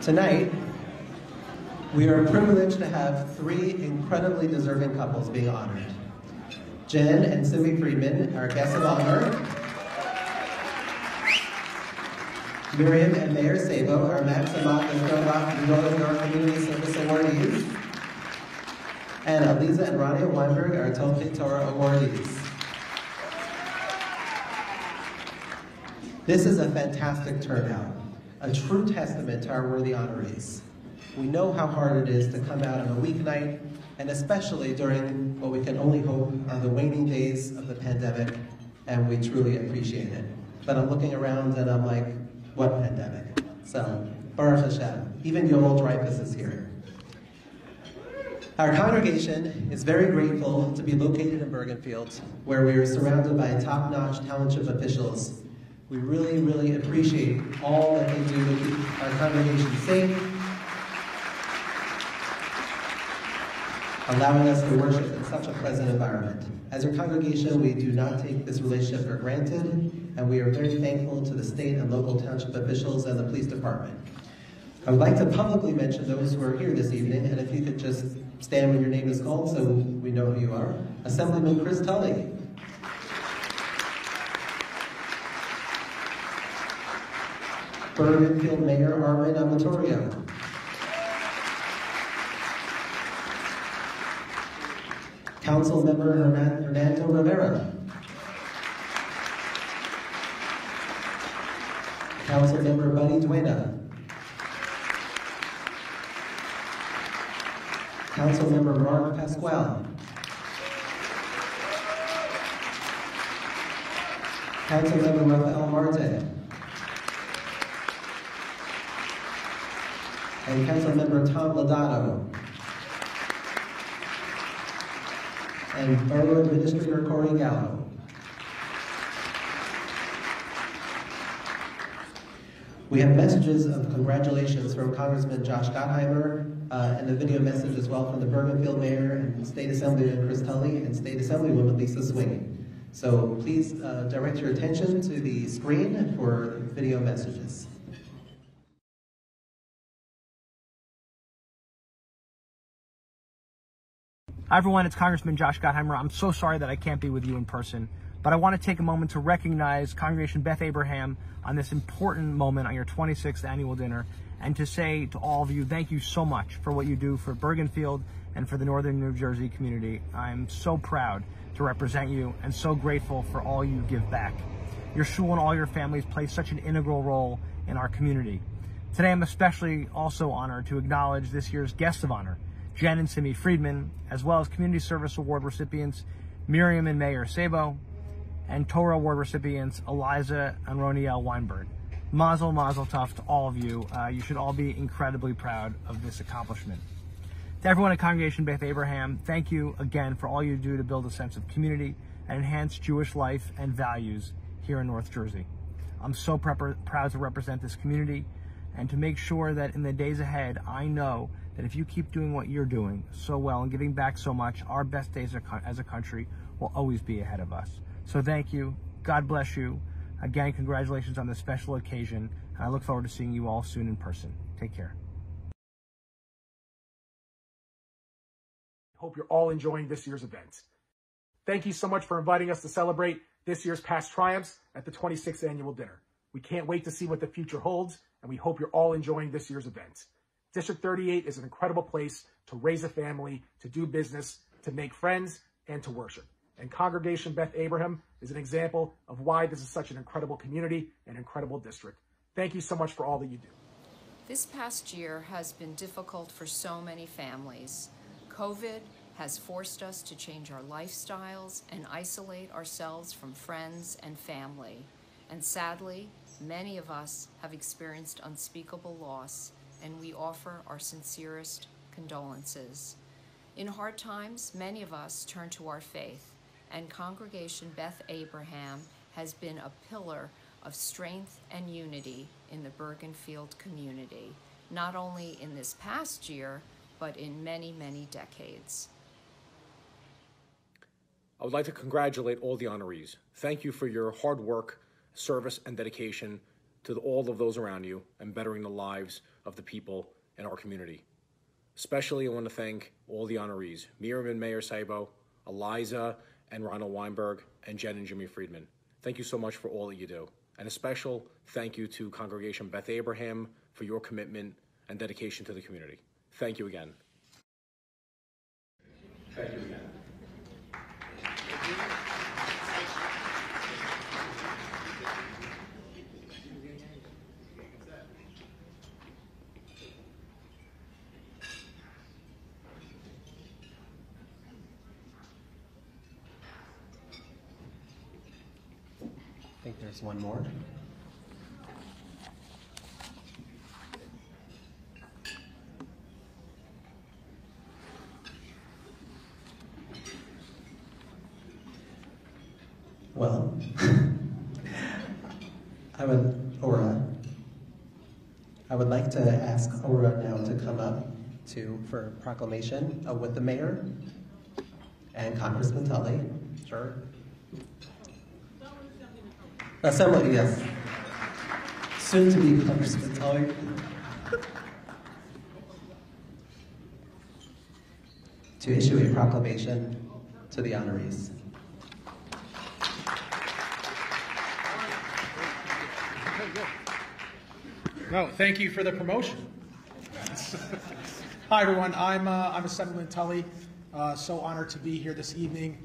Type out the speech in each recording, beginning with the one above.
Tonight, we are privileged to have three incredibly deserving couples being honored. Jen and Simmy Friedman, our guests of honor. Miriam and Mayor Sabo, our Max Amat and Torah Northern York Community Service awardees. And Aliza and Roniel Weinberg, our Torah awardees. This is a fantastic turnout, a true testament to our worthy honorees. We know how hard it is to come out on a weeknight, and especially during what we can only hope are the waning days of the pandemic, and we truly appreciate it. But I'm looking around and I'm like, what pandemic? So, Baruch Hashem, even Yoel Dreyfus is here. Our congregation is very grateful to be located in Bergenfield, where we are surrounded by top-notch township officials. We really, really appreciate all that they do to keep our congregation safe, allowing us to worship in such a pleasant environment. As a congregation, we do not take this relationship for granted, and we are very thankful to the state and local township officials and the police department. I would like to publicly mention those who are here this evening, and if you could just stand when your name is called so we know who you are. Assemblyman Chris Tully. Bergenfield Mayor Armin Amatorio. Council Member Hernando Rivera. Council Member Buddy Duena. Council Member Mark Pasquale. Council Member Rafael Marte. And Council Member Tom Lodato. And Borough Administrator Corey Gallo. We have messages of congratulations from Congressman Josh Gottheimer and a video message as well from the Bergenfield Mayor and State Assemblyman Chris Tully and State Assemblywoman Lisa Swing. So please direct your attention to the screen for video messages. Hi everyone, it's Congressman Josh Gottheimer. I'm so sorry that I can't be with you in person, but I want to take a moment to recognize Congregation Beth Abraham on this important moment on your 26th annual dinner, and to say to all of you, thank you so much for what you do for Bergenfield and for the Northern New Jersey community. I'm so proud to represent you and so grateful for all you give back. Your shul and all your families play such an integral role in our community. Today I'm especially also honored to acknowledge this year's guests of honor, Jen and Simmy Friedman, as well as Community Service Award recipients Miriam and Mayor Sabo, and Torah Award recipients Aliza and Roniel Weinberg. Mazel tov to all of you. You should all be incredibly proud of this accomplishment. To everyone at Congregation Beth Abraham, thank you again for all you do to build a sense of community and enhance Jewish life and values here in North Jersey. I'm so proud to represent this community and to make sure that in the days ahead, I know that if you keep doing what you're doing so well and giving back so much, our best days as a country will always be ahead of us. So thank you. God bless you. Again, congratulations on this special occasion. And I look forward to seeing you all soon in person. Take care. Hope you're all enjoying this year's event. Thank you so much for inviting us to celebrate this year's past triumphs at the 26th annual dinner. We can't wait to see what the future holds, and we hope you're all enjoying this year's event. District 38 is an incredible place to raise a family, to do business, to make friends, and to worship. And Congregation Beth Abraham is an example of why this is such an incredible community and incredible district. Thank you so much for all that you do. This past year has been difficult for so many families. COVID has forced us to change our lifestyles and isolate ourselves from friends and family. And sadly, many of us have experienced unspeakable loss, and we offer our sincerest condolences. In hard times, many of us turn to our faith, and Congregation Beth Abraham has been a pillar of strength and unity in the Bergenfield community, not only in this past year, but in many, many decades. I would like to congratulate all the honorees. Thank you for your hard work, service, and dedication to all of those around you and bettering the lives of the people in our community. Especially, I want to thank all the honorees, Miriam and Mayor Sabo, Aliza and Roniel Weinberg, and Jen and Jimmy Friedman. Thank you so much for all that you do. And a special thank you to Congregation Beth Abraham for your commitment and dedication to the community. Thank you again. Thank you again. I think there's one more. Well, I would like to ask Ora now to come up for proclamation with the mayor and Congressman Tully. Sure. Assembly, yes. Soon to be Congressman Tully. To issue a proclamation to the honorees. No, thank you for the promotion. Hi, everyone. I'm Assemblyman Tully. So honored to be here this evening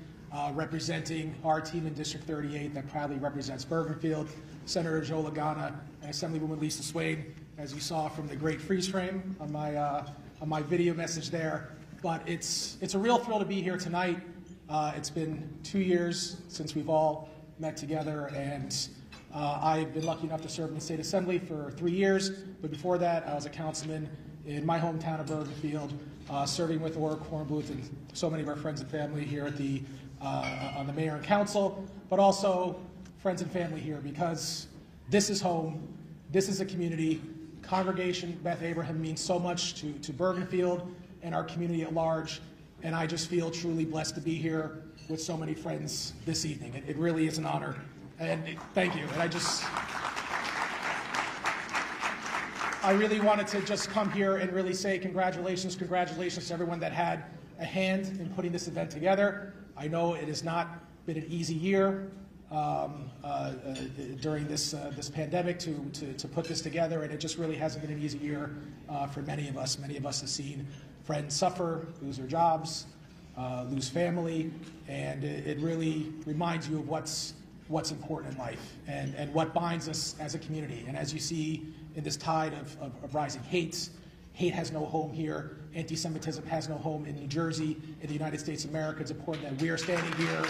representing our team in District 38 that proudly represents Bergenfield, Senator Joe LAGANA, and Assemblywoman Lisa SWAIN, as you saw from the great freeze frame on my video message there. But it's a real thrill to be here tonight. It's been 2 years since we've all met together, and I've been lucky enough to serve in the State Assembly for 3 years, but before that, I was a councilman in my hometown of Bergenfield, serving with Ora Kornbluth and so many of our friends and family here at on the mayor and council, but also friends and family here, because this is home, this is a community. Congregation Beth Abraham means so much to Bergenfield and our community at large, and I just feel truly blessed to be here with so many friends this evening. It really is an honor. And thank you. And I really wanted to just come here and really say congratulations to everyone that had a hand in putting this event together. I know it has not been an easy year during this pandemic to put this together, and it just really hasn't been an easy year for many of us. Many of us have seen friends suffer, lose their jobs, lose family, and it really reminds you of what's important in life and what binds us as a community. And as you see in this tide of rising hate has no home here. Anti-Semitism has no home in New Jersey, in the United States of America. It's important that we are standing here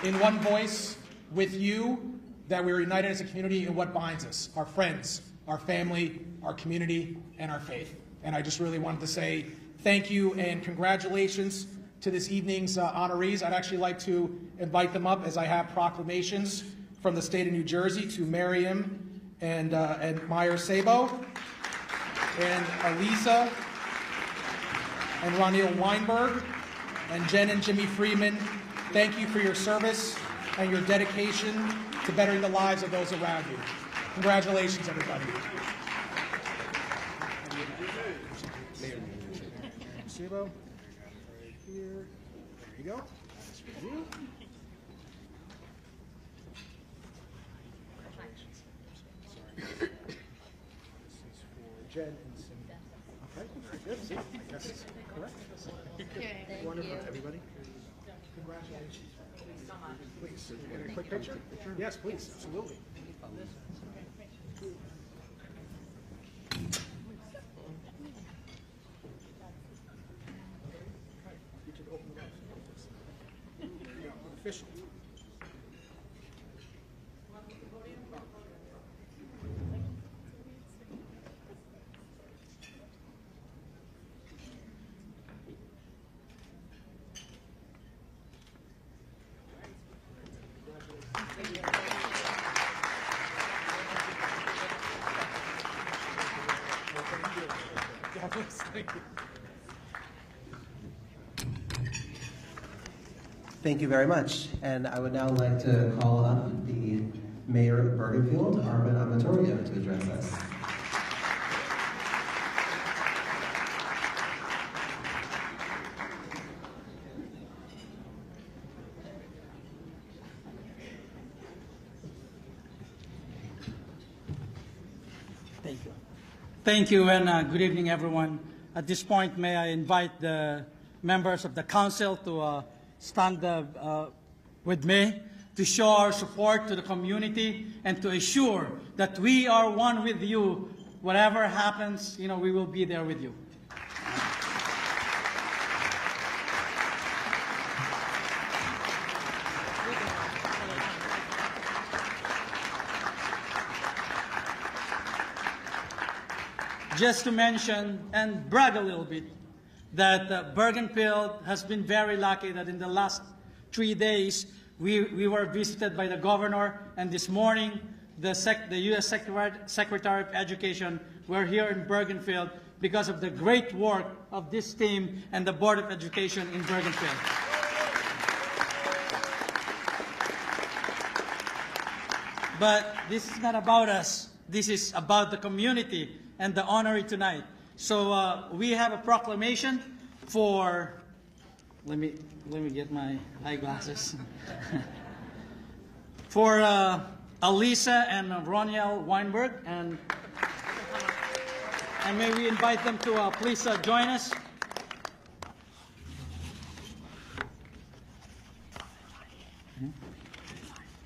in one voice with you, that we are united as a community in what binds us: our friends, our family, our community, and our faith. And I just really wanted to say thank you and congratulations to this evening's honorees. I'd actually like to invite them up, as I have proclamations from the state of New Jersey to Miriam and Meyer Sabo, and Aliza, and Roniel Weinberg, and Jen and Jimmy Friedman. Thank you for your service and your dedication to bettering the lives of those around you. Congratulations, everybody. Sabo, right here. There you go. That's for you. Sorry. This is for Jen and Simmy. Okay, very good. See, I guess it's correct. Thank Wonderful, you. everybody. Congratulations. Please, get a quick picture? Yes, please, absolutely. Official. Thank you. Thank you very much. And I would now like to call up the Mayor of Bergenfield, Arvin Amatorio, to address us. Thank you, and good evening, everyone. At this point, may I invite the members of the council to stand with me to show our support to the community and to assure that we are one with you. Whatever happens, we will be there with you. Just to mention and brag a little bit that Bergenfield has been very lucky that in the last 3 days we were visited by the governor, and this morning the U.S. Secretary of Education were here in Bergenfield because of the great work of this team and the Board of Education in Bergenfield. But this is not about us. This is about the community and the honoree tonight. So we have a proclamation for, let me get my eyeglasses. For Aliza and Roniel Weinberg, and may we invite them to please join us.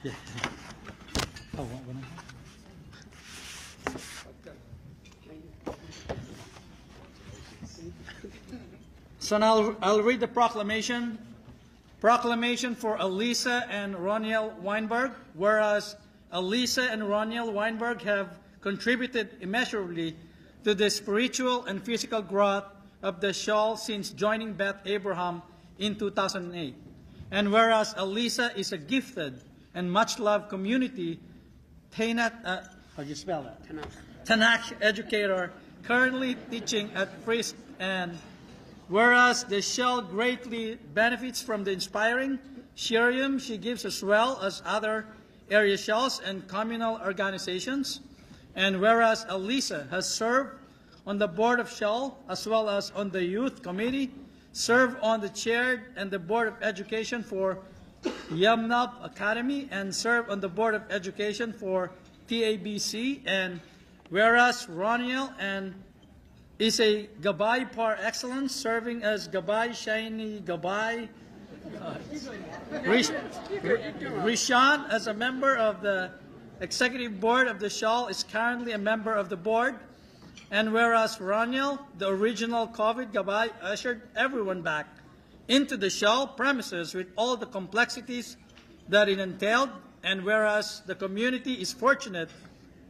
Yeah. Oh, what? So now I'll read the proclamation. Proclamation for Aliza and Roniel Weinberg. Whereas Aliza and Roniel Weinberg have contributed immeasurably to the spiritual and physical growth of the shawl since joining Beth Abraham in 2008. And whereas Aliza is a gifted and much-loved community how do you spell that? Tanakh educator currently teaching at Friedman, and whereas the shell greatly benefits from the inspiring Miriam she gives as well as other area shells and communal organizations, and whereas Aliza has served on the board of Shell as well as on the youth committee, served on the chair and the board of education for Yamnap Academy, and served on the board of education for TABC, and whereas Roniel is a Gabay par excellence, serving as Gabay Shiny Gabay. Rishan, as a member of the executive board of the Shawl, is currently a member of the board. And whereas Roniel, the original COVID Gabay, ushered everyone back into the Shawl premises with all the complexities that it entailed, and whereas the community is fortunate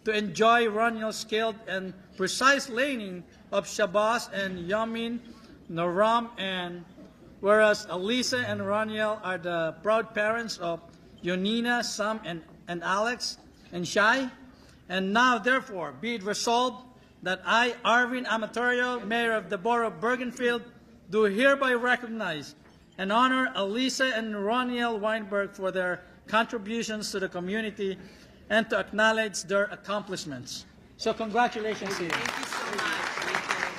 to enjoy Roniel's skilled and precise laning of Shabazz and Yamin, Naram, and whereas Aliza and Roniel are the proud parents of Yonina, Sam, and Alex, and Shai. And now, therefore, be it resolved that I, Arvin Amatorio, Mayor of the Borough of Bergenfield, do hereby recognize and honor Aliza and Roniel Weinberg for their contributions to the community and to acknowledge their accomplishments. So congratulations to you. Thank you so much.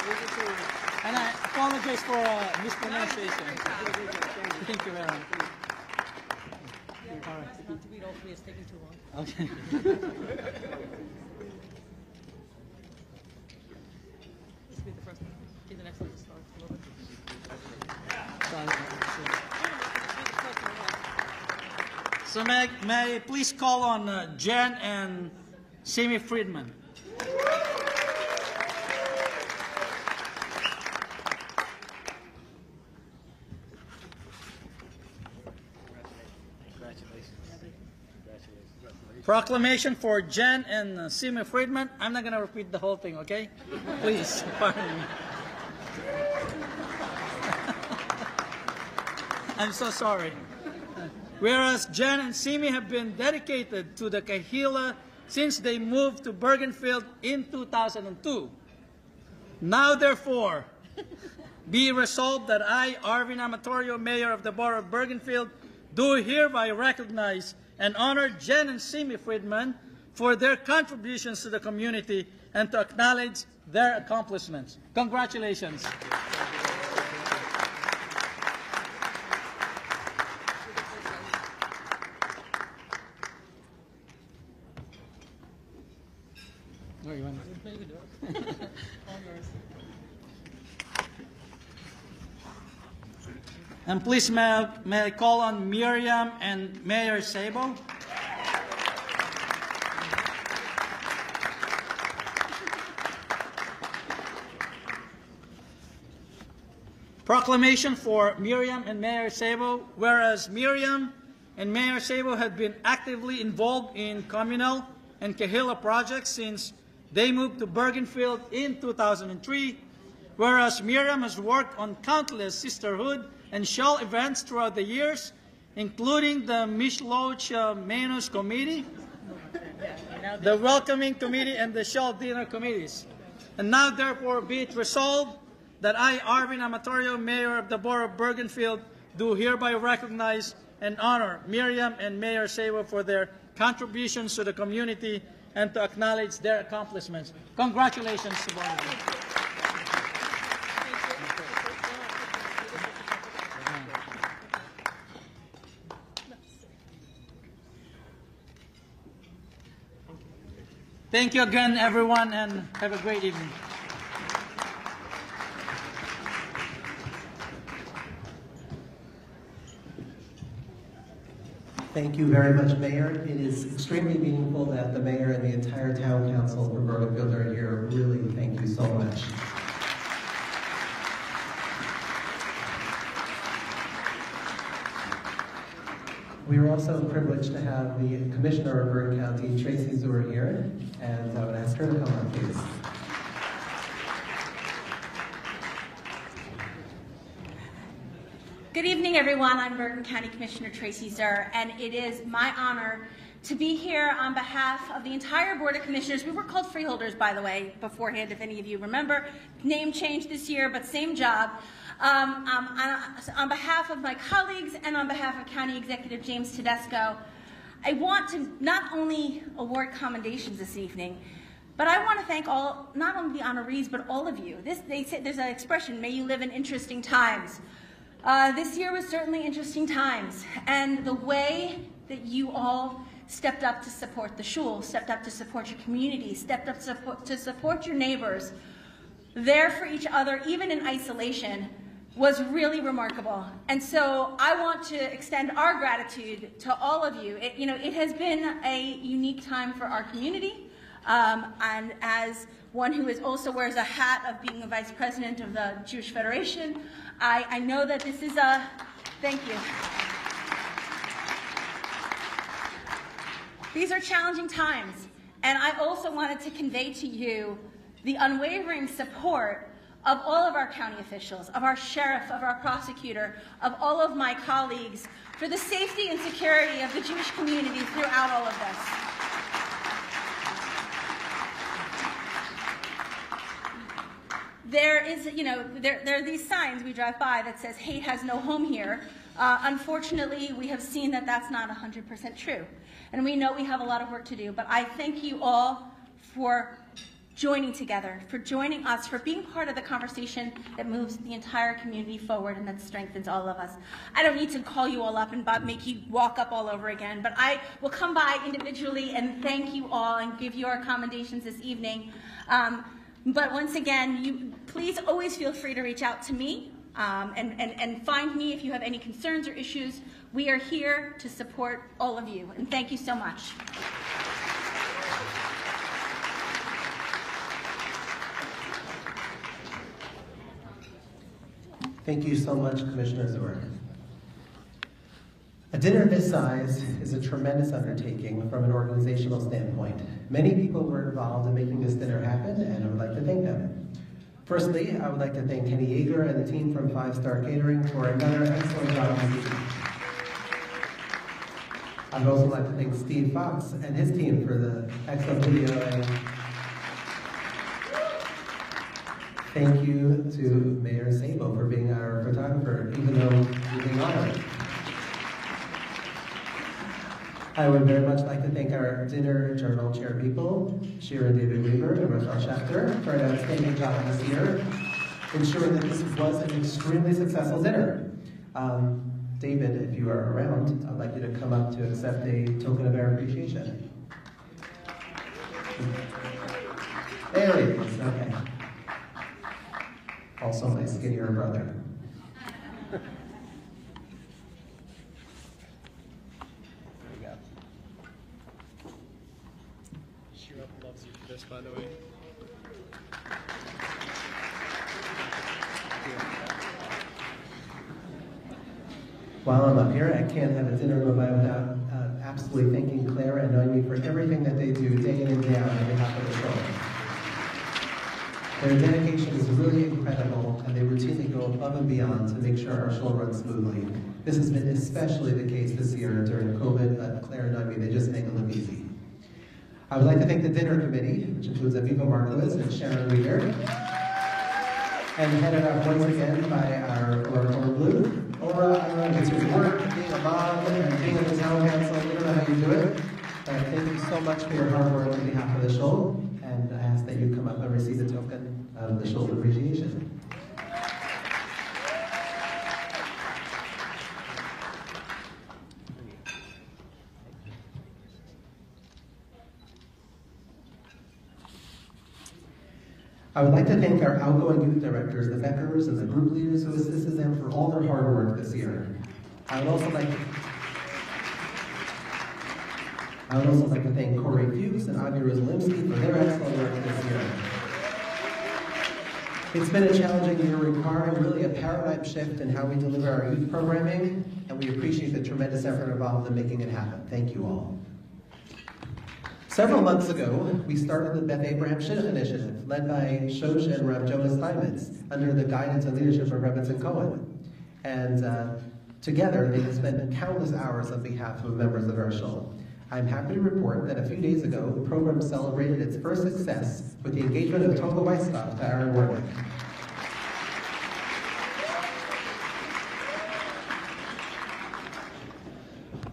Thank you. And I apologize for mispronunciation. Thank you very much. All right. To read all three is taking too long. Okay. This will be the first one. Okay, the next one to start. So may I please call on Jen and Simmy Friedman. Proclamation for Jen and Simmy Friedman. I'm not going to repeat the whole thing, okay? Please, pardon me. I'm so sorry. Whereas Jen and Simmy have been dedicated to the Kahila since they moved to Bergenfield in 2002. Now, therefore, be resolved that I, Arvin Amatorio, Mayor of the Borough of Bergenfield, do hereby recognize and honor Jen and Simmy Friedman for their contributions to the community and to acknowledge their accomplishments. Congratulations. And please may I call on Miriam and Mayor Sabo. Proclamation for Miriam and Mayor Sabo. Whereas Miriam and Mayor Sabo have been actively involved in communal and Kahila projects since they moved to Bergenfield in 2003. Whereas Miriam has worked on countless sisterhood and shell events throughout the years, including the Mishloch Menus Committee, the Welcoming Committee, and the Shell Dinner Committees. And now, therefore, be it resolved that I, Arvin Amatorio, Mayor of the Borough of Bergenfield, do hereby recognize and honor Miriam and Mayor Sabo for their contributions to the community and to acknowledge their accomplishments. Congratulations to both of you. Thank you again, everyone, and have a great evening. Thank you very much, Mayor. It is extremely meaningful that the Mayor and the entire Town Council for Bergenfield are here. Really, thank you so much. We are also privileged to have the Commissioner of Bergen County, Tracy Zuer, here, and I would ask her to come up, please. Good evening, everyone. I'm Bergen County Commissioner Tracy Zuer, and it is my honor to be here on behalf of the entire Board of Commissioners. We were called freeholders, by the way, beforehand, if any of you remember. Name change this year, but same job. On behalf of my colleagues and on behalf of County Executive James Tedesco, I want to not only award commendations this evening, but I want to thank all, not only the honorees, but all of you. They say, there's an expression, may you live in interesting times. This year was certainly interesting times, and the way that you all stepped up to support the shul, stepped up to support your community, stepped up to support your neighbors, there for each other, even in isolation, was really remarkable. And so I want to extend our gratitude to all of you. It has been a unique time for our community, and as one who also wears a hat of being the Vice President of the Jewish Federation, I know that this is a, thank you. These are challenging times, and I also wanted to convey to you the unwavering support of all of our county officials, of our sheriff, of our prosecutor, of all of my colleagues for the safety and security of the Jewish community throughout all of this. There is, there are these signs we drive by that says hate has no home here. Unfortunately, we have seen that that's not 100% true. And we know we have a lot of work to do, but I thank you all for joining together, for joining us, for being part of the conversation that moves the entire community forward and that strengthens all of us. I don't need to call you all up and make you walk up all over again, but I will come by individually and thank you all and give you our commendations this evening. But once again, please always feel free to reach out to me and find me if you have any concerns or issues. We are here to support all of you, and thank you so much. Thank you so much, Commissioner Zuer. A dinner this size is a tremendous undertaking from an organizational standpoint. Many people were involved in making this dinner happen, and I would like to thank them. Firstly, I would like to thank Kenny Yeager and the team from 5-Star Catering for another excellent job on the evening. I'd also like to thank Steve Fox and his team for the excellent video. And thank you to Mayor Sabo for being our photographer, even though we're being honored. I would very much like to thank our dinner journal chair people, Shira David Weaver and Untitled Chapter, for an outstanding job this year, ensuring that this was an extremely successful dinner. David, if you are around, I'd like you to come up to accept a token of our appreciation. There he is, okay. Also my skinnier brother. Loves you for this, by the way. While I'm up here, I can't have a dinner go by without absolutely thanking Claire and Noemi for everything that they do day in and day out on behalf of the show. Their dedication is really incredible, and they routinely go above and beyond to make sure our show runs smoothly. This has been especially the case this year during COVID, but Claire and Noemi, they just make it look easy. I would like to thank the dinner committee, which includes Aviva Markowitz and Sharon Weeder, and headed up once again by our Oracle Blue. Aura, I don't know if it's your work, being a mom, and being a town council, I don't know how you do it. But thank you so much for your hard work on behalf of the show, and I ask that you come up and receive a token of the show's appreciation. I would like to thank our outgoing youth directors, the Beckers, and the group leaders who assisted them for all their hard work this year. I would also like to thank Corey Fuchs and Avi Rosalimsky for their excellent work this year. It's been a challenging year requiring really a paradigm shift in how we deliver our youth programming, and we appreciate the tremendous effort involved in making it happen. Thank you all. Several months ago, we started the Beth Abraham Shidduch Initiative, led by Shosh and Rav Jonas Steinmetz, under the guidance and leadership of Rebbetzin Cohen. And together, they have spent countless hours on behalf of members of our show. I'm happy to report that a few days ago, the program celebrated its first success with the engagement of Toka Weisskopf to Aaron Warwick.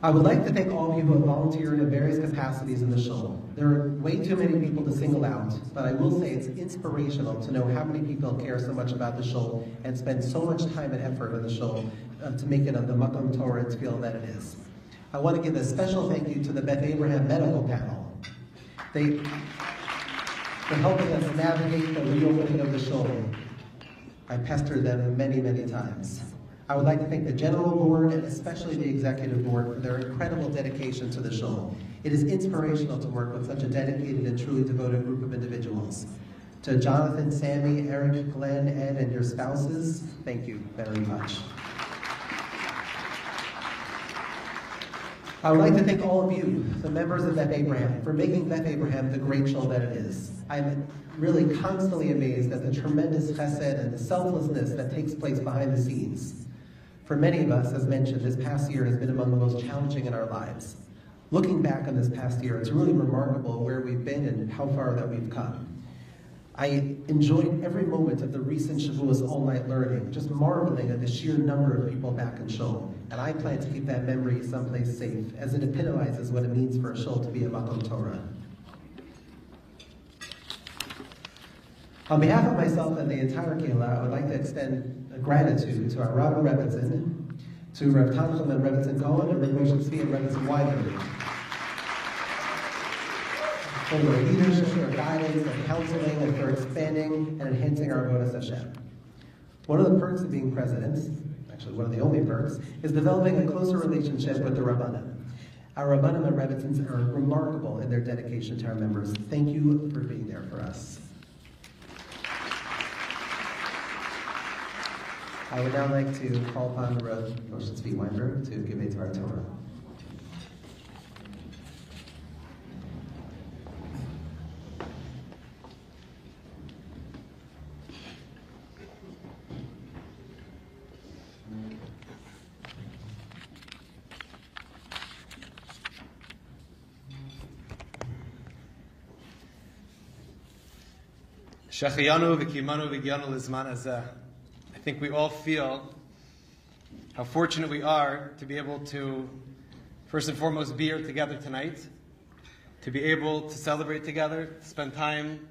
I would like to thank all of you who have volunteered in various capacities in the show. There are way too many people to single out, but I will say it's inspirational to know how many people care so much about the show and spend so much time and effort on the show to make it of the Makom Torah feel that it is. I want to give a special thank you to the Beth Abraham medical panel. They're helping us navigate the reopening of the show. I pestered them many, many times. I would like to thank the General Board and especially the Executive Board for their incredible dedication to the show. It is inspirational to work with such a dedicated and truly devoted group of individuals. To Jonathan, Sammy, Eric, Glenn, Ed, and your spouses, thank you very much. I would like to thank all of you, the members of Beth Abraham, for making Beth Abraham the great show that it is. I'm really constantly amazed at the tremendous chesed and the selflessness that takes place behind the scenes. For many of us, as mentioned, this past year has been among the most challenging in our lives. Looking back on this past year, it's really remarkable where we've been and how far that we've come. I enjoyed every moment of the recent Shavuos all-night learning, just marveling at the sheer number of people back in Shul. And I plan to keep that memory someplace safe, as it epitomizes what it means for a Shul to be a Makom Torah. On behalf of myself and the entire Kehillah, I would like to extend gratitude to our Rabbi Rebbetzin, to Rav Tanchum and Rebbetzin Cohen, and Rav Moshe Tzvi and Rebbetzin Weinberg, for their leadership, their guidance, their counseling, and for expanding and enhancing our Avodas Hashem. One of the perks of being president, actually one of the only perks, is developing a closer relationship with the Rabbanim. Our Rabbanim and Rebbetzins are remarkable in their dedication to our members. Thank you for being there for us. I would now like to call upon Rav Moshe Tzvi Weinberg to give a Dvar Torah. Shechiyanu v'kimanu v'gyanu lizman hazeh. I think we all feel how fortunate we are to be able to, first and foremost, be here together tonight, to be able to celebrate together, to spend time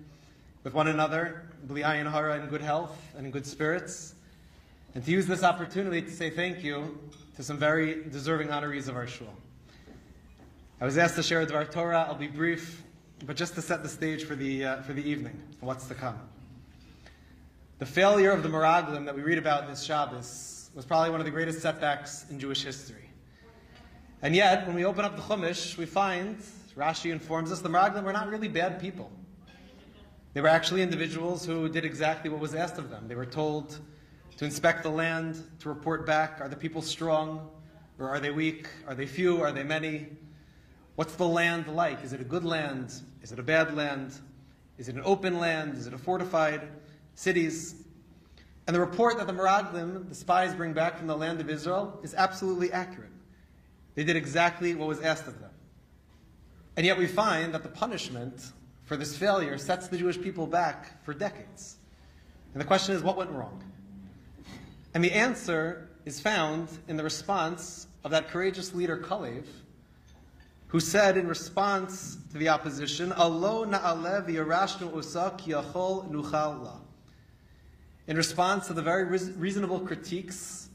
with one another, b'li ayin hara, in good health and in good spirits, and to use this opportunity to say thank you to some very deserving honorees of our shul. I was asked to share a Dvar Torah. I'll be brief, but just to set the stage for the evening, for what's to come. The failure of the Meraglim that we read about in this Shabbos was probably one of the greatest setbacks in Jewish history. And yet, when we open up the Chumash, we find, Rashi informs us, the Meraglim were not really bad people. They were actually individuals who did exactly what was asked of them. They were told to inspect the land, to report back. Are the people strong? Or are they weak? Are they few? Are they many? What's the land like? Is it a good land? Is it a bad land? Is it an open land? Is it a fortified cities? And the report that the Meraglim, the spies, bring back from the land of Israel is absolutely accurate. They did exactly what was asked of them. And yet we find that the punishment for this failure sets the Jewish people back for decades. And the question is, what went wrong? And the answer is found in the response of that courageous leader, Kalev, who said in response to the opposition, Alo na'alev yarashnu usa ki yachol nuchal la. In response to the very reasonable critiques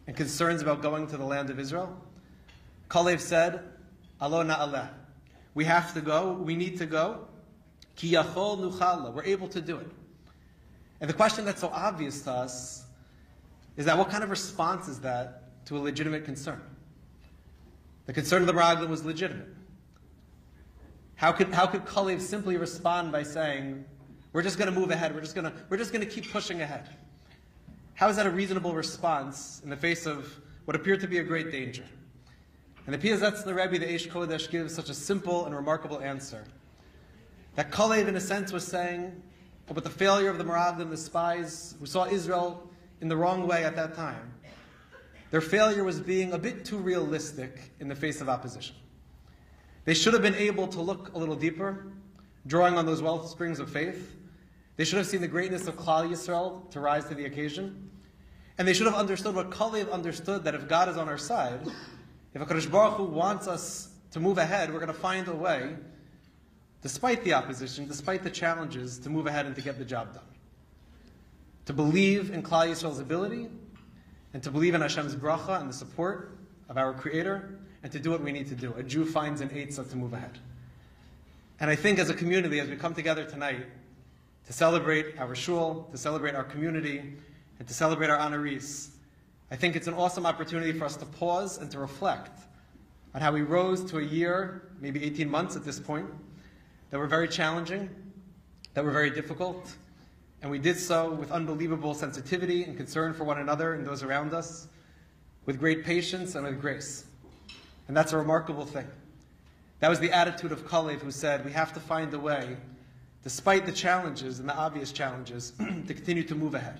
and concerns about going to the land of Israel, Kalev said, Alo na'aleh. We have to go, we need to go. Ki yachol nuchal la. We're able to do it. And the question that's so obvious to us is that what kind of response is that to a legitimate concern? The concern of the Meraglim was legitimate. How could Kalev simply respond by saying, we're just going to move ahead, we're just going to keep pushing ahead? How is that a reasonable response in the face of what appeared to be a great danger? And the Piazetz the Rebbe, the Eish Kodesh, gives such a simple and remarkable answer. That Kalev, in a sense, was saying, with the failure of the Meraglim, the spies who saw Israel in the wrong way at that time, their failure was being a bit too realistic in the face of opposition. They should have been able to look a little deeper, drawing on those well springs of faith. They should have seen the greatness of Klal Yisrael to rise to the occasion. And they should have understood what Kalev understood, that if God is on our side, if HaKadosh Baruch Hu wants us to move ahead, we're going to find a way, despite the opposition, despite the challenges, to move ahead and to get the job done. To believe in Klal Yisrael's ability, and to believe in Hashem's bracha and the support of our Creator, and to do what we need to do. A Jew finds an eitzah to move ahead. And I think as a community, as we come together tonight to celebrate our shul, to celebrate our community, and to celebrate our honorees, I think it's an awesome opportunity for us to pause and to reflect on how we rose to a year, maybe 18 months at this point, that were very challenging, that were very difficult, and we did so with unbelievable sensitivity and concern for one another and those around us, with great patience and with grace. And that's a remarkable thing. That was the attitude of Kalev, who said, we have to find a way, despite the challenges and the obvious challenges, to continue to move ahead.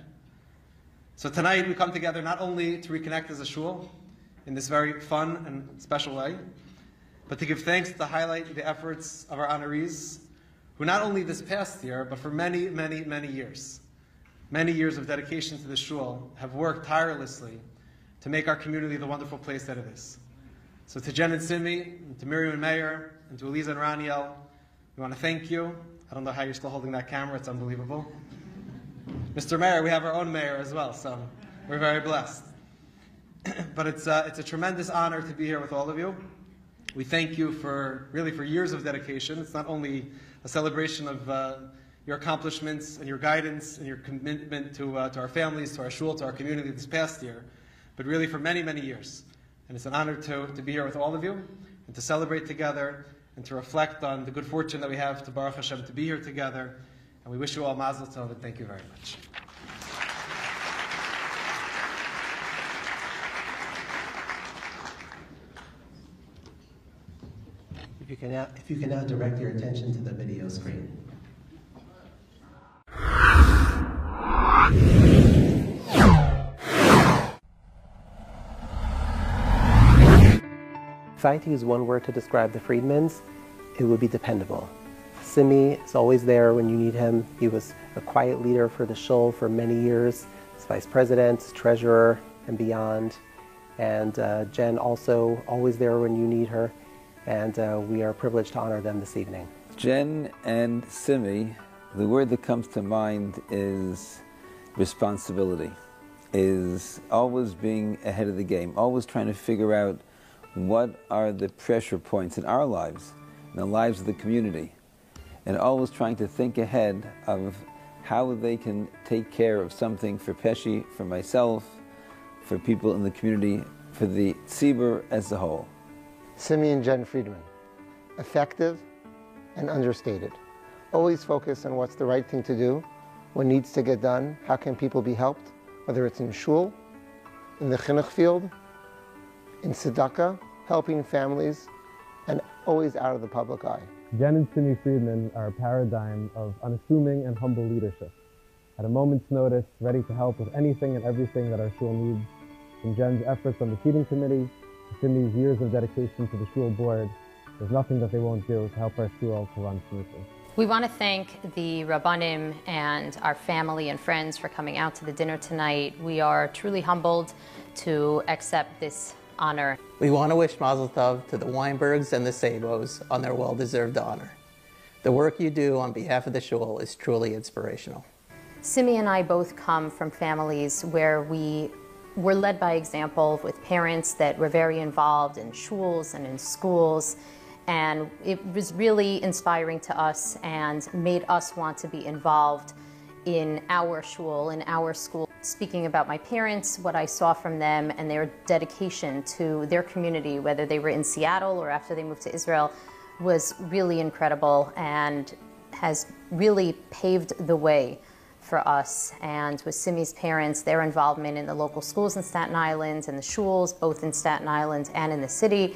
So tonight we come together not only to reconnect as a shul in this very fun and special way, but to give thanks to highlight the efforts of our honorees, who not only this past year, but for many, many, many years of dedication to the shul, have worked tirelessly to make our community the wonderful place that it is. So to Jen and Simmy, and to Miriam and Mayor, and to Aliza and Roniel, we want to thank you. I don't know how you're still holding that camera, it's unbelievable. Mr. Mayor, we have our own mayor as well, so we're very blessed. But it's a tremendous honor to be here with all of you. We thank you for years of dedication. It's not only a celebration of your accomplishments and your guidance and your commitment to our families, to our shul, to our community this past year, but really for many, many years. And it's an honor to be here with all of you and to celebrate together and to reflect on the good fortune that we have to Baruch Hashem to be here together. And we wish you all Mazel Tov and thank you very much. If you can now direct your attention to the video screen. If I had to use one word to describe the Friedmans, it would be dependable. Simmy is always there when you need him. He was a quiet leader for the shul for many years, as vice president, treasurer, and beyond. And Jen also always there when you need her, and we are privileged to honor them this evening. Jen and Simmy, the word that comes to mind is responsibility, is always being ahead of the game, always trying to figure out what are the pressure points in our lives, in the lives of the community, and always trying to think ahead of how they can take care of something for Pesci, for myself, for people in the community, for the tzibur as a whole. Simmy and Jen Friedman, effective and understated. Always focus on what's the right thing to do, what needs to get done, how can people be helped, whether it's in shul, in the chinuch field, in tzedakah, helping families, and always out of the public eye. Jen and Simmy Friedman are a paradigm of unassuming and humble leadership. At a moment's notice, ready to help with anything and everything that our shul needs. From Jen's efforts on the feeding committee, to Simmy's years of dedication to the shul board, there's nothing that they won't do to help our shul to run smoothly. We want to thank the Rabbanim and our family and friends for coming out to the dinner tonight. We are truly humbled to accept this honor. We want to wish Mazel Tov to the Weinbergs and the Sabos on their well-deserved honor. The work you do on behalf of the shul is truly inspirational. Simmy and I both come from families where we were led by example with parents that were very involved in shuls and in schools. And it was really inspiring to us and made us want to be involved in our shul, in our school. Speaking about my parents, what I saw from them and their dedication to their community, whether they were in Seattle or after they moved to Israel, was really incredible and has really paved the way for us. And with Simmy's parents, their involvement in the local schools in Staten Island and the shuls, both in Staten Island and in the city,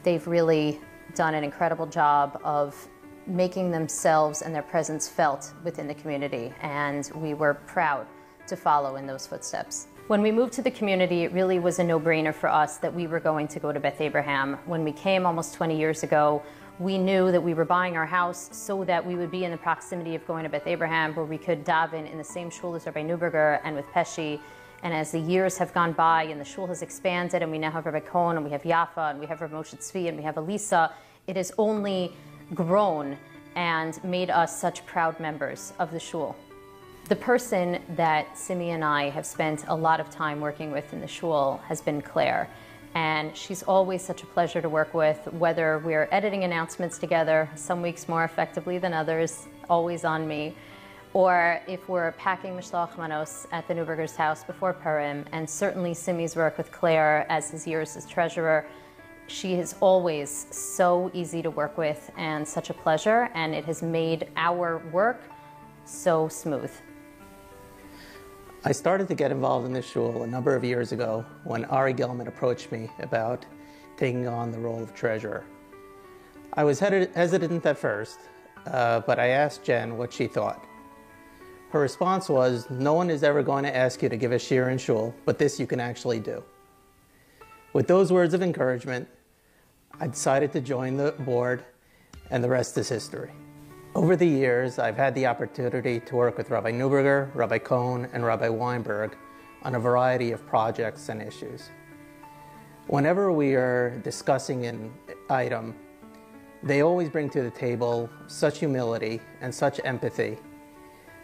they've really done an incredible job of making themselves and their presence felt within the community, and we were proud to follow in those footsteps. When we moved to the community, it really was a no-brainer for us that we were going to go to Beth Abraham. When we came almost 20 years ago, we knew that we were buying our house so that we would be in the proximity of going to Beth Abraham, where we could daven in the same shul as Rabbi Neuberger and with Pesci. And as the years have gone by and the shul has expanded, and we now have Rabbi Cohen, and we have Yafa, and we have Rabbi Moshe Tzvi, and we have Aliza, it has only grown and made us such proud members of the shul. The person that Simmy and I have spent a lot of time working with in the shul has been Claire. And she's always such a pleasure to work with, whether we're editing announcements together, some weeks more effectively than others, always on me, or if we're packing Mishloach Manos at the Neuberger's house before Purim, and certainly Simmy's work with Claire as his years as treasurer. She is always so easy to work with and such a pleasure, and it has made our work so smooth. I started to get involved in this shul a number of years ago when Ari Gelman approached me about taking on the role of treasurer. I was hesitant at first, but I asked Jen what she thought. Her response was, "No one is ever going to ask you to give a shiur in shul, but this you can actually do." With those words of encouragement, I decided to join the board, and the rest is history. Over the years, I've had the opportunity to work with Rabbi Neuberger, Rabbi Cohen, and Rabbi Weinberg on a variety of projects and issues. Whenever we are discussing an item, they always bring to the table such humility and such empathy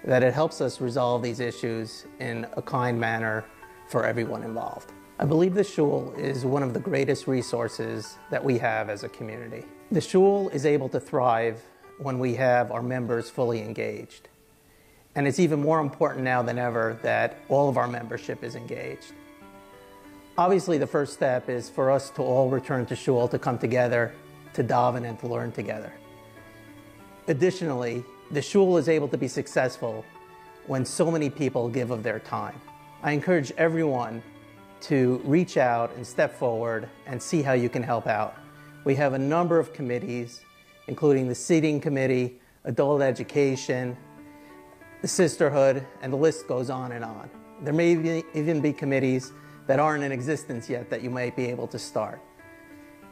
that it helps us resolve these issues in a kind manner for everyone involved. I believe the shul is one of the greatest resources that we have as a community. The shul is able to thrive when we have our members fully engaged. And it's even more important now than ever that all of our membership is engaged. Obviously, the first step is for us to all return to shul, to come together, to daven and to learn together. Additionally, the shul is able to be successful when so many people give of their time. I encourage everyone to reach out and step forward and see how you can help out. We have a number of committees, including the seating committee, adult education, the sisterhood, and the list goes on and on. There may even be committees that aren't in existence yet that you might be able to start.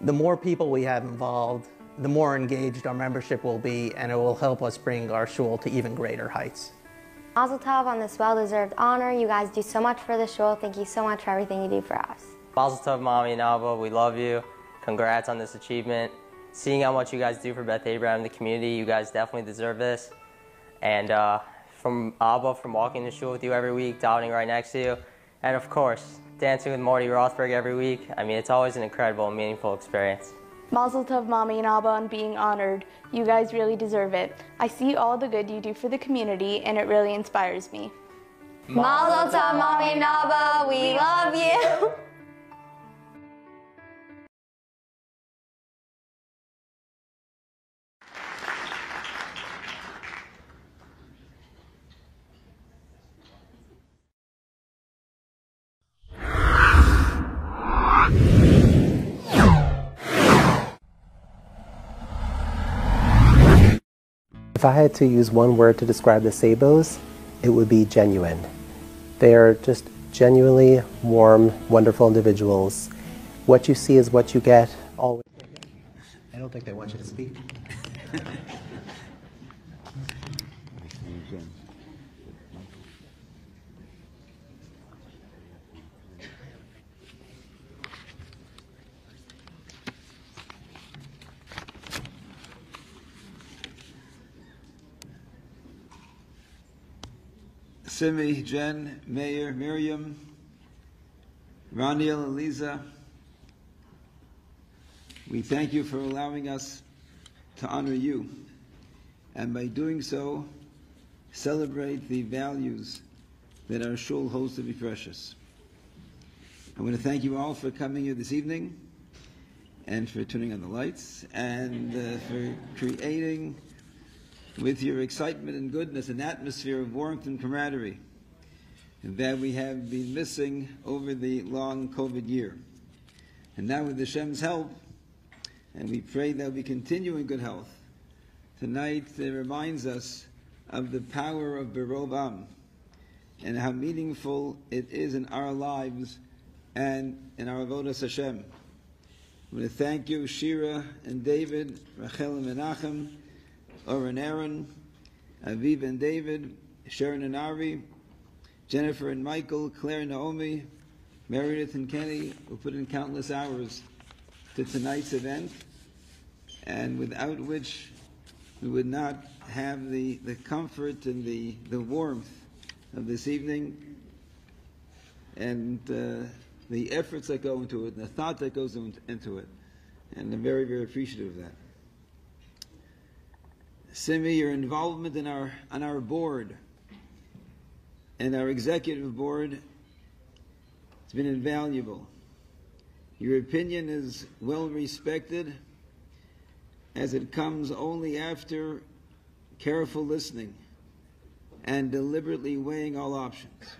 The more people we have involved, the more engaged our membership will be, and it will help us bring our shul to even greater heights. Mazel tov on this well-deserved honor. You guys do so much for the shul. Thank you so much for everything you do for us. Mazel tov, Mommy and Abba. We love you. Congrats on this achievement. Seeing how much you guys do for Beth Abraham and the community, you guys definitely deserve this. And from Abba, from walking to shul with you every week, davening right next to you, and of course, dancing with Morty Rothberg every week. I mean, it's always an incredible and meaningful experience. Mazel tov, Mommy and Abba, on being honored. You guys really deserve it. I see all the good you do for the community, and it really inspires me. Mazel tov, Mommy and Abba. We love you. If I had to use one word to describe the Sabos, it would be genuine. They are just genuinely warm, wonderful individuals. What you see is what you get, always. I don't think they want you to speak. Simmy, Jen, Meir, Miriam, Roniel, Aliza, we thank you for allowing us to honor you, and by doing so, celebrate the values that our shul holds to be precious. I want to thank you all for coming here this evening, and for turning on the lights, and for creating with your excitement and goodness an atmosphere of warmth and camaraderie that we have been missing over the long COVID year. And now with Hashem's help, and we pray that we continue in good health, tonight it reminds us of the power of Berov Am and how meaningful it is in our lives and in our avodas Hashem. I want to thank you, Shira and David, Rachel and Menachem, Oren Aaron, Aviv and David, Sharon and Ari, Jennifer and Michael, Claire and Naomi, Meredith and Kenny, who put in countless hours to tonight's event, and without which we would not have the comfort and the warmth of this evening, and the efforts that go into it, and the thought that goes into it. And I'm very, very appreciative of that. Simmy, your involvement in on our board and our executive board has been invaluable. Your opinion is well respected, as it comes only after careful listening and deliberately weighing all options.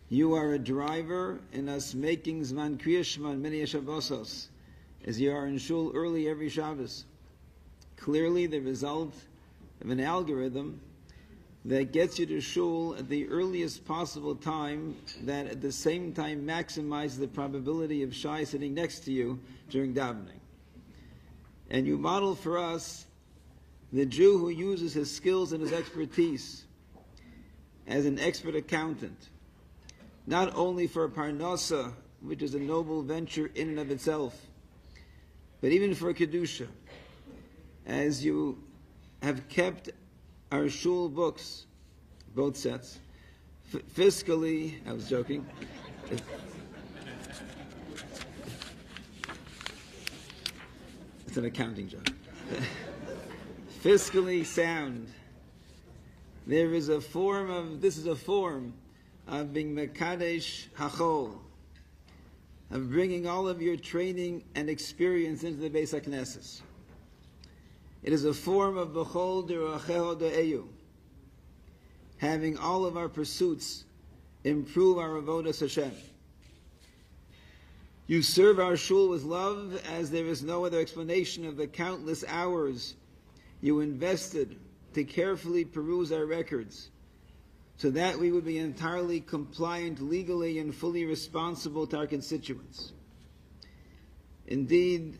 You are a driver in us making Zman Kriya Shema on many Shabbosos, as you are in shul early every Shabbos. Clearly the result of an algorithm that gets you to shul at the earliest possible time, that at the same time maximizes the probability of Shai sitting next to you during davening. And you model for us the Jew who uses his skills and his expertise as an expert accountant, not only for Parnasa, which is a noble venture in and of itself, but even for Kedusha, as you have kept our shul books, both sets, fiscally, I was joking, it's an accounting joke, fiscally sound. There is a form of, this is a form of being Mekadesh Hachol, of bringing all of your training and experience into the Beis HaKnesses. It is a form of B'chol D'Racheho D'Eyu, having all of our pursuits improve our avodas Hashem. You serve our shul with love, as there is no other explanation of the countless hours you invested to carefully peruse our records, so that we would be entirely compliant legally and fully responsible to our constituents. Indeed,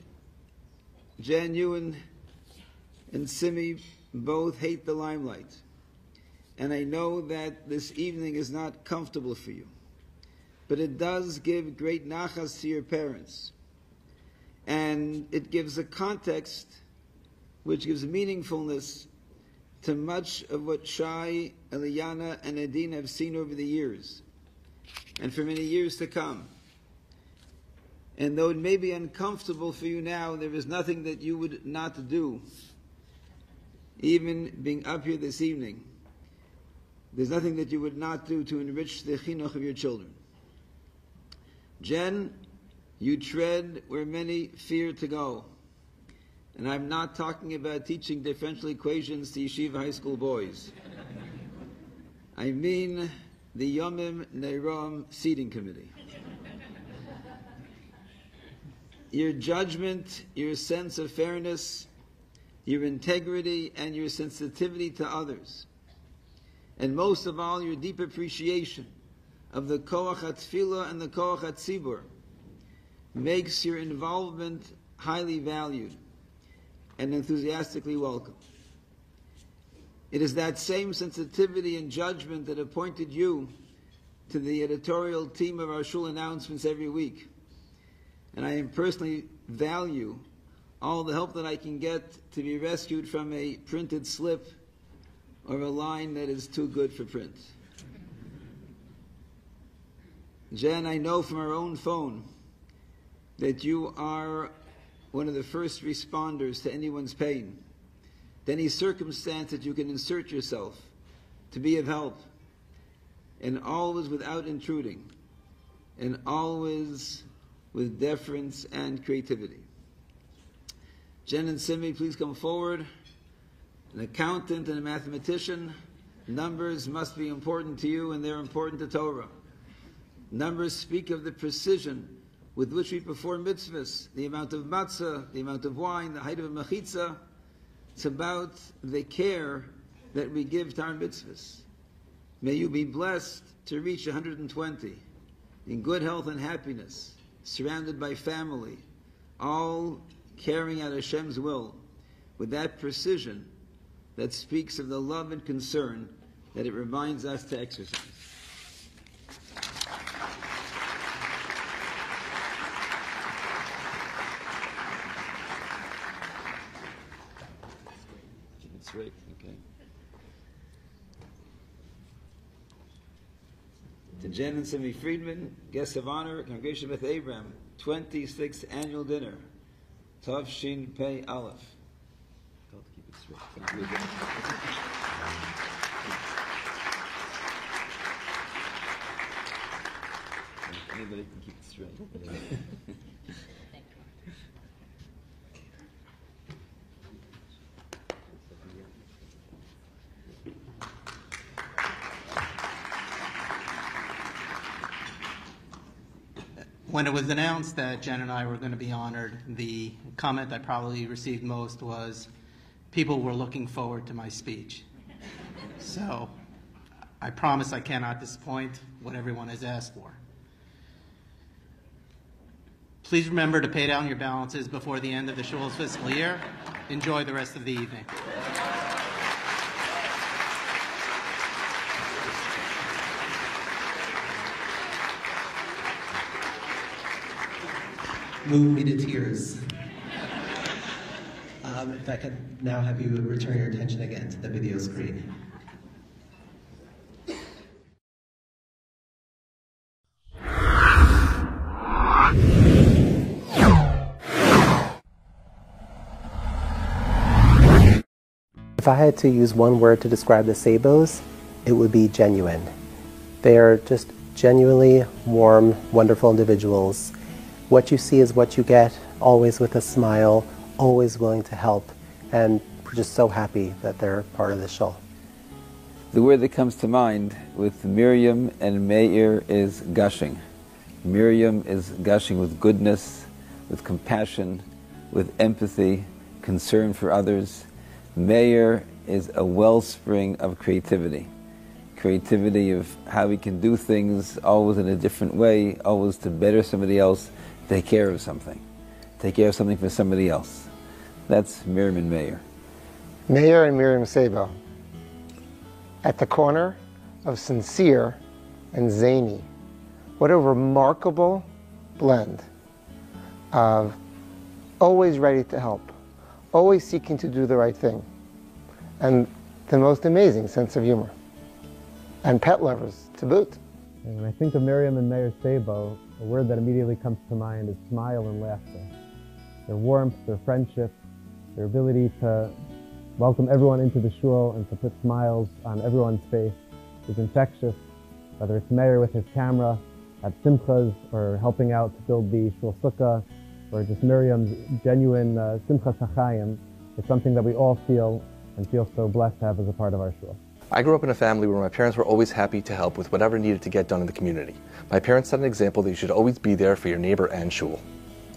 Jen, you and Simmy both hate the limelight, and I know that this evening is not comfortable for you. but it does give great nachas to your parents. And it gives a context which gives meaningfulness to much of what Shai, Eliana, and Adina have seen over the years, and for many years to come. And though it may be uncomfortable for you now, there is nothing that you would not do. Even being up here this evening, there's nothing that you would not do to enrich the chinuch of your children. Jen, you tread where many fear to go. And I'm not talking about teaching differential equations to yeshiva high school boys. I mean the Yomim Neirom seating committee. Your judgment, your sense of fairness, your integrity, and your sensitivity to others. And most of all, your deep appreciation of the koach hatfilah and the koach hatzibur makes your involvement highly valued and enthusiastically welcome. It is that same sensitivity and judgment that appointed you to the editorial team of our shul announcements every week. And I personally value all the help that I can get to be rescued from a printed slip or a line that is too good for print. Jen, I know from our own phone that you are one of the first responders to anyone's pain, to any circumstance that you can insert yourself to be of help, and always without intruding, and always with deference and creativity. Jen and Simmy, please come forward. An accountant and a mathematician, numbers must be important to you, and they're important to Torah. Numbers speak of the precision with which we perform mitzvahs, the amount of matzah, the amount of wine, the height of a mechitza. It's about the care that we give to our mitzvahs. May you be blessed to reach 120 in good health and happiness, surrounded by family, all carrying out Hashem's will with that precision that speaks of the love and concern that it reminds us to exercise. That's right, okay. To Jen and Simmy Friedman, guests of honor, Congregation Beth Abraham, 26th annual dinner, Tav Shin Pei Aleph. Got to keep it straight. Anybody can keep it straight. When it was announced that Jen and I were going to be honored, the comment I probably received most was, people were looking forward to my speech. So I promise I cannot disappoint what everyone has asked for. Please remember to pay down your balances before the end of the shul's fiscal year. Enjoy the rest of the evening. Move me to tears. If I could now have you return your attention again to the video screen. If I had to use one word to describe the Sabos, it would be genuine. They are just genuinely warm, wonderful individuals. What you see is what you get, always with a smile, always willing to help, and we're just so happy that they're part of the shul. The word that comes to mind with Miriam and Meir is gushing. Miriam is gushing with goodness, with compassion, with empathy, concern for others. Meir is a wellspring of creativity. Creativity of how we can do things always in a different way, always to better somebody else, take care of something. Take care of something for somebody else. That's Miriam and Meir. Meir and Miriam Sabo. At the corner of sincere and zany, What a remarkable blend of always ready to help, always seeking to do the right thing, and the most amazing sense of humor. And pet lovers to boot. And when I think of Miriam and Mayor Sabo, a word that immediately comes to mind is smile and laughter. Their warmth, their friendship, their ability to welcome everyone into the shul and to put smiles on everyone's face is infectious, whether it's Mayor with his camera at Simchas or helping out to build the shul sukkah, or just Miriam's genuine Simchas HaChaim. It's something that we all feel and feel so blessed to have as a part of our shul. I grew up in a family where my parents were always happy to help with whatever needed to get done in the community. My parents set an example that you should always be there for your neighbor and shul.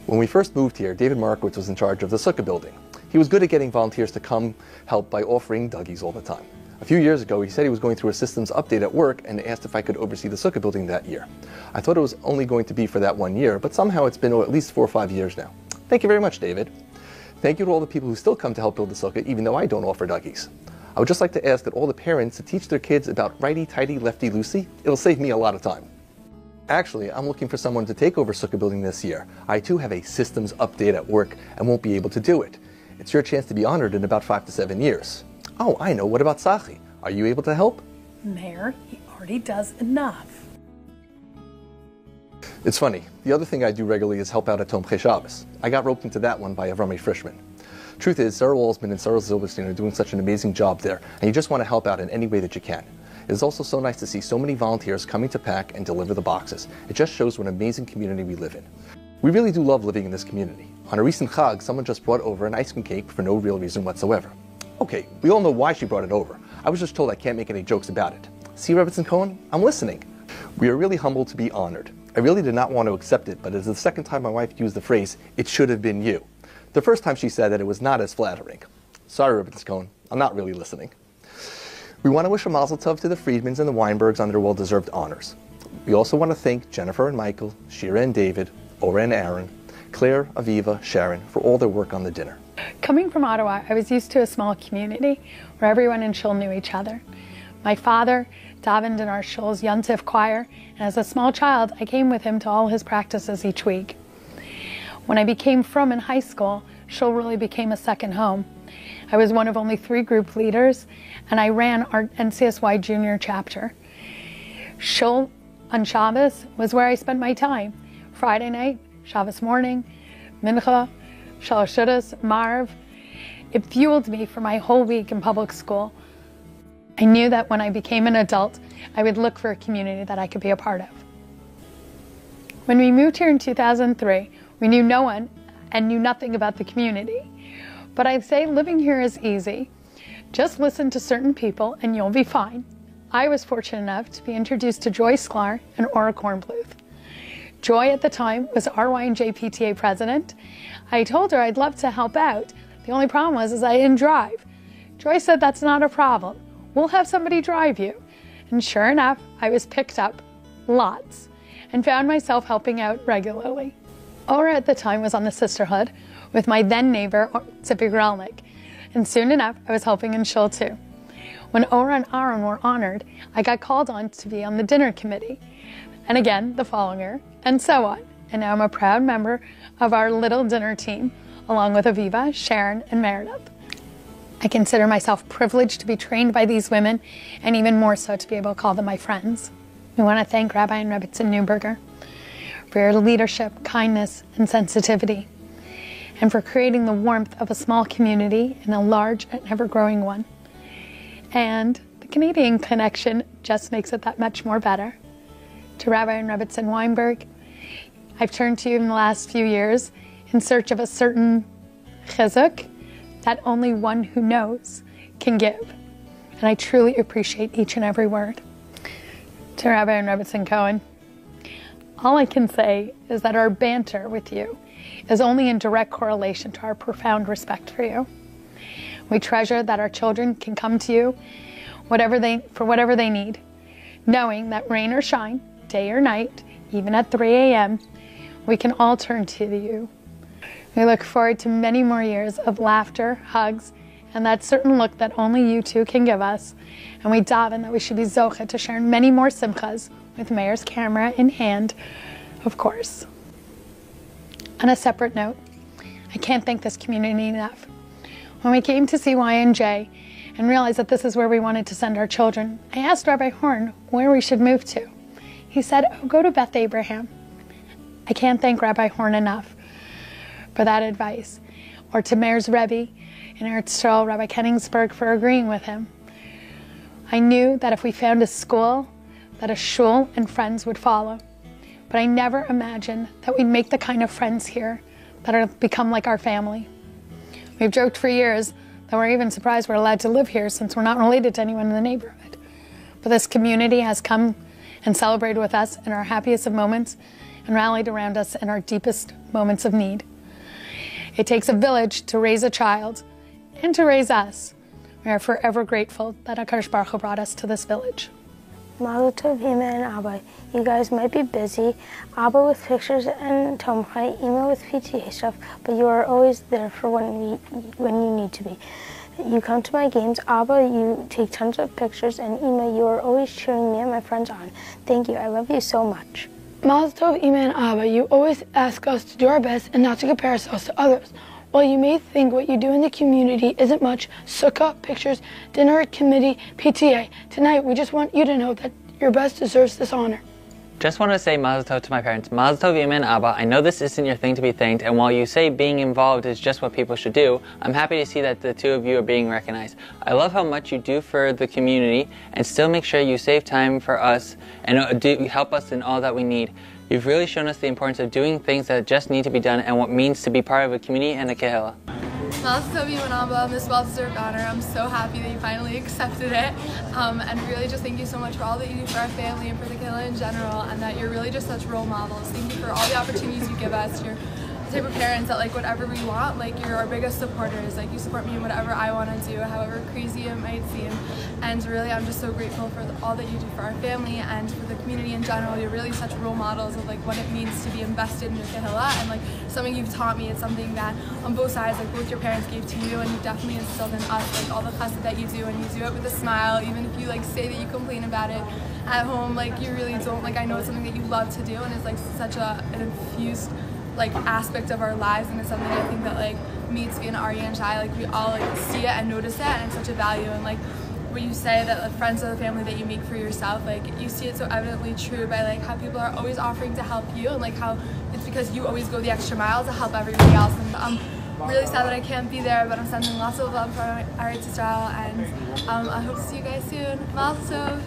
When we first moved here, David Markowitz was in charge of the sukkah building. He was good at getting volunteers to come help by offering Dougies all the time. A few years ago, he said he was going through a systems update at work and asked if I could oversee the sukkah building that year. I thought it was only going to be for that 1 year, but somehow it's been at least 4 or 5 years now. Thank you very much, David. Thank you to all the people who still come to help build the sukkah, even though I don't offer Dougies. I would just like to ask that all the parents to teach their kids about righty-tighty, lefty-loosey. It'll save me a lot of time. Actually, I'm looking for someone to take over sukkah building this year. I too have a systems update at work and won't be able to do it. It's your chance to be honored in about 5 to 7 years. Oh, I know. What about Sachi? Are you able to help? Mayor, he already does enough. It's funny. The other thing I do regularly is help out at Tomchei Shabbos. I got roped into that one by Avrami Friedman. Truth is, Sarah Walsman and Sarah Zilberstein are doing such an amazing job there, and you just want to help out in any way that you can. It is also so nice to see so many volunteers coming to pack and deliver the boxes. It just shows what an amazing community we live in. We really do love living in this community. On a recent Chag, someone just brought over an ice cream cake for no real reason whatsoever. Okay, we all know why she brought it over. I was just told I can't make any jokes about it. See, Rebbitzin Cohen? I'm listening. We are really humbled to be honored. I really did not want to accept it, but it is the second time my wife used the phrase, "It should have been you." The first time she said that it was not as flattering. Sorry, Rebbitzin Cohen, I'm not really listening. We want to wish a mazel tov to the Friedmans and the Weinbergs on their well-deserved honors. We also want to thank Jennifer and Michael, Shira and David, Ora and Aaron, Claire, Aviva, Sharon, for all their work on the dinner. Coming from Ottawa, I was used to a small community where everyone in shul knew each other. My father davened in our shul's Yontif choir, and as a small child, I came with him to all his practices each week. When I became frum in high school, shul really became a second home. I was one of only 3 group leaders, and I ran our NCSY junior chapter. Shul on Shabbos was where I spent my time. Friday night, Shabbos morning, Mincha, Shalosh Shudas, Marv. It fueled me for my whole week in public school. I knew that when I became an adult, I would look for a community that I could be a part of. When we moved here in 2003, we knew no one and knew nothing about the community. But I'd say living here is easy. Just listen to certain people and you'll be fine. I was fortunate enough to be introduced to Joy Sklar and Ora Kornbluth. Joy at the time was RYNJ PTA president. I told her I'd love to help out. The only problem was I didn't drive. Joy said that's not a problem. We'll have somebody drive you. And sure enough, I was picked up lots and found myself helping out regularly. Ora at the time was on the sisterhood with my then neighbor, Tzipi Grelnik. And soon enough, I was helping in shul too. When Ora and Aaron were honored, I got called on to be on the dinner committee. And again, the following year, and so on. And now I'm a proud member of our little dinner team, along with Aviva, Sharon, and Meredith. I consider myself privileged to be trained by these women, and even more so to be able to call them my friends. We want to thank Rabbi and Rebbitzin Newberger for your leadership, kindness, and sensitivity, and for creating the warmth of a small community in a large and ever-growing one. And the Canadian connection just makes it that much more better. To Rabbi and Rebbitzin Weinberg, I've turned to you in the last few years in search of a certain chizuk that only one who knows can give. And I truly appreciate each and every word. To Rabbi and Rebbitzin Cohen, all I can say is that our banter with you is only in direct correlation to our profound respect for you. We treasure that our children can come to you for whatever they need, knowing that rain or shine, day or night, even at 3 a.m., we can all turn to you. We look forward to many more years of laughter, hugs, and that certain look that only you two can give us. And we daven that we should be zocheh to share many more simchas with Mayor's camera in hand, of course. On a separate note, I can't thank this community enough. When we came to see YNJ and realized that this is where we wanted to send our children, I asked Rabbi Horn where we should move to. He said, oh, go to Beth Abraham. I can't thank Rabbi Horn enough for that advice, or to Mayor's Rebbe in Eretz Yisrael, Rabbi Kenningsberg, for agreeing with him. I knew that if we found a school, that a shul and friends would follow. But I never imagined that we'd make the kind of friends here that are become like our family. We've joked for years that we're even surprised we're allowed to live here since we're not related to anyone in the neighborhood. But this community has come and celebrated with us in our happiest of moments and rallied around us in our deepest moments of need. It takes a village to raise a child and to raise us. We are forever grateful that HaKadosh Baruch Hu brought us to this village. Mazel Tov, Ima and Abba. You guys might be busy. Abba with pictures and Tomchai, Ima with PTA stuff, but you are always there for when you need to be. You come to my games, Abba, you take tons of pictures, and Ima, you are always cheering me and my friends on. Thank you, I love you so much. Mazel Tov, Ima and Abba. You always ask us to do our best and not to compare ourselves to others. While you may think what you do in the community isn't much, sukkah, pictures, dinner at committee, PTA, tonight we just want you to know that your best deserves this honor. Just want to say Mazel Tov to my parents. Mazel Tov, Ima and Abba. I know this isn't your thing to be thanked, and while you say being involved is just what people should do, I'm happy to see that the two of you are being recognized. I love how much you do for the community, and still make sure you save time for us and help us in all that we need. You've really shown us the importance of doing things that just need to be done and what it means to be part of a community and a kehillah. Mazel Tov, Ima and Abba, this well-deserved honor. I'm so happy that you finally accepted it. And really just thank you so much for all that you do for our family and for the kehillah in general, and that you're really just such role models. Thank you for all the opportunities you give us. You're the type of parents that, like, whatever we want, like, you're our biggest supporters. Like, you support me in whatever I want to do, however crazy it might seem. And really, I'm just so grateful for all that you do for our family and for the community in general. You're really such role models of, like, what it means to be invested in your kehillah, and, like, something you've taught me. It's something that on both sides, like, both your parents gave to you, and you definitely instilled in us, like, all the chesed that you do, and you do it with a smile. Even if you, like, say that you complain about it at home, like, you really don't. Like, I know it's something that you love to do, and it's, like, such an infused, like, aspect of our lives, and it's something I think that, like, me, Tzvi, and Ari and Shai, like, we all, like, see it and notice it, and it's such a value. And, like, what you say that the friends of the family that you make for yourself, like, you see it so evidently true by, like, how people are always offering to help you, and, like, how it's because you always go the extra mile to help everybody else. And I'm really sad that I can't be there, but I'm sending lots of love for Eretz Yisrael, and I hope to see you guys soon. Mazel Tov.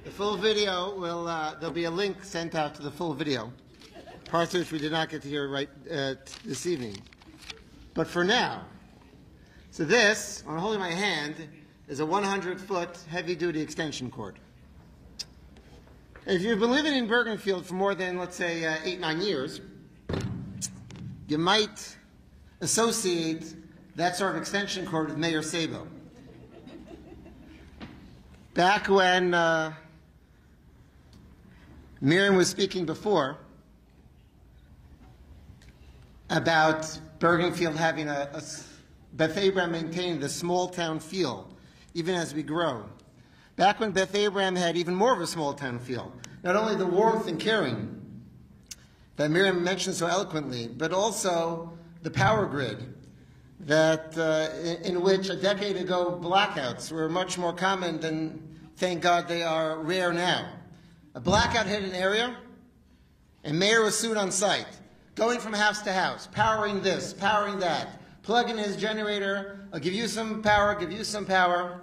The full video will, there'll be a link sent out to the full video, parts of which we did not get to hear right this evening. But for now, so this, on holding my hand, is a 100-foot heavy-duty extension cord. If you've been living in Bergenfield for more than, let's say, 8-9 years, you might associate that sort of extension cord with Mayor Sabo. Back when Miriam was speaking before about Bergenfield having Beth Abraham maintaining the small town feel, even as we grow. Back when Beth Abraham had even more of a small town feel. Not only the warmth and caring that Miriam mentioned so eloquently, but also the power grid that in which a decade ago blackouts were much more common than, thank God, they are rare now. A blackout hit an area, and Mayor was soon on site, going from house to house, powering this, powering that, plug in his generator, I'll give you some power, give you some power.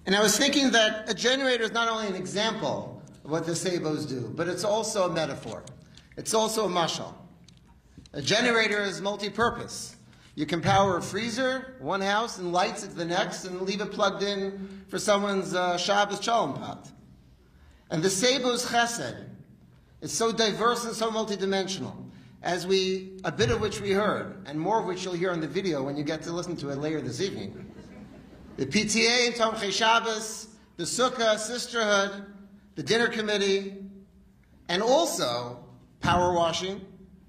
And I was thinking that a generator is not only an example of what the Sabos do, but it's also a metaphor. It's also a mashal. A generator is multi-purpose. You can power a freezer, one house, and lights at the next, and leave it plugged in for someone's Shabbos Shalom pot. And the Sabo's chesed is so diverse and so multidimensional, a bit of which we heard, and more of which you'll hear on the video when you get to listen to it later this evening. The PTA and Tomchei Shabbos, the Sukkah, Sisterhood, the dinner committee, and also power washing,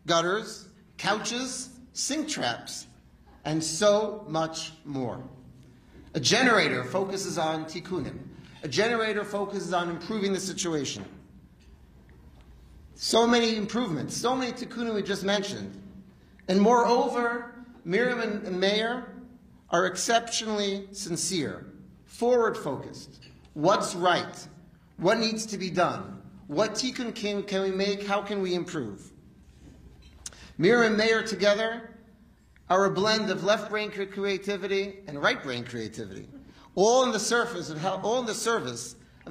gutters, couches, sink traps, and so much more. A generator focuses on tikkunim. A generator focuses on improving the situation. So many improvements, so many tikkunim we just mentioned. And moreover, Miriam and Meir are exceptionally sincere, forward-focused. What's right? What needs to be done? What tikkun can we make? How can we improve? Miriam and Meir together are a blend of left-brain creativity and right-brain creativity, all in the service of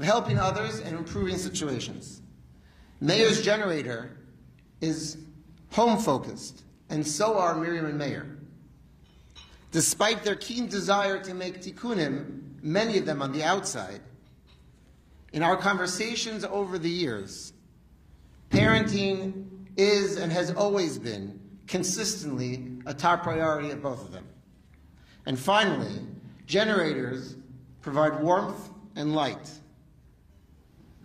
helping others and improving situations. Meir's generator is home-focused, and so are Miriam and Meir. Despite their keen desire to make tikkunim, many of them on the outside, in our conversations over the years, parenting is and has always been consistently a top priority of both of them. And finally, generators provide warmth and light.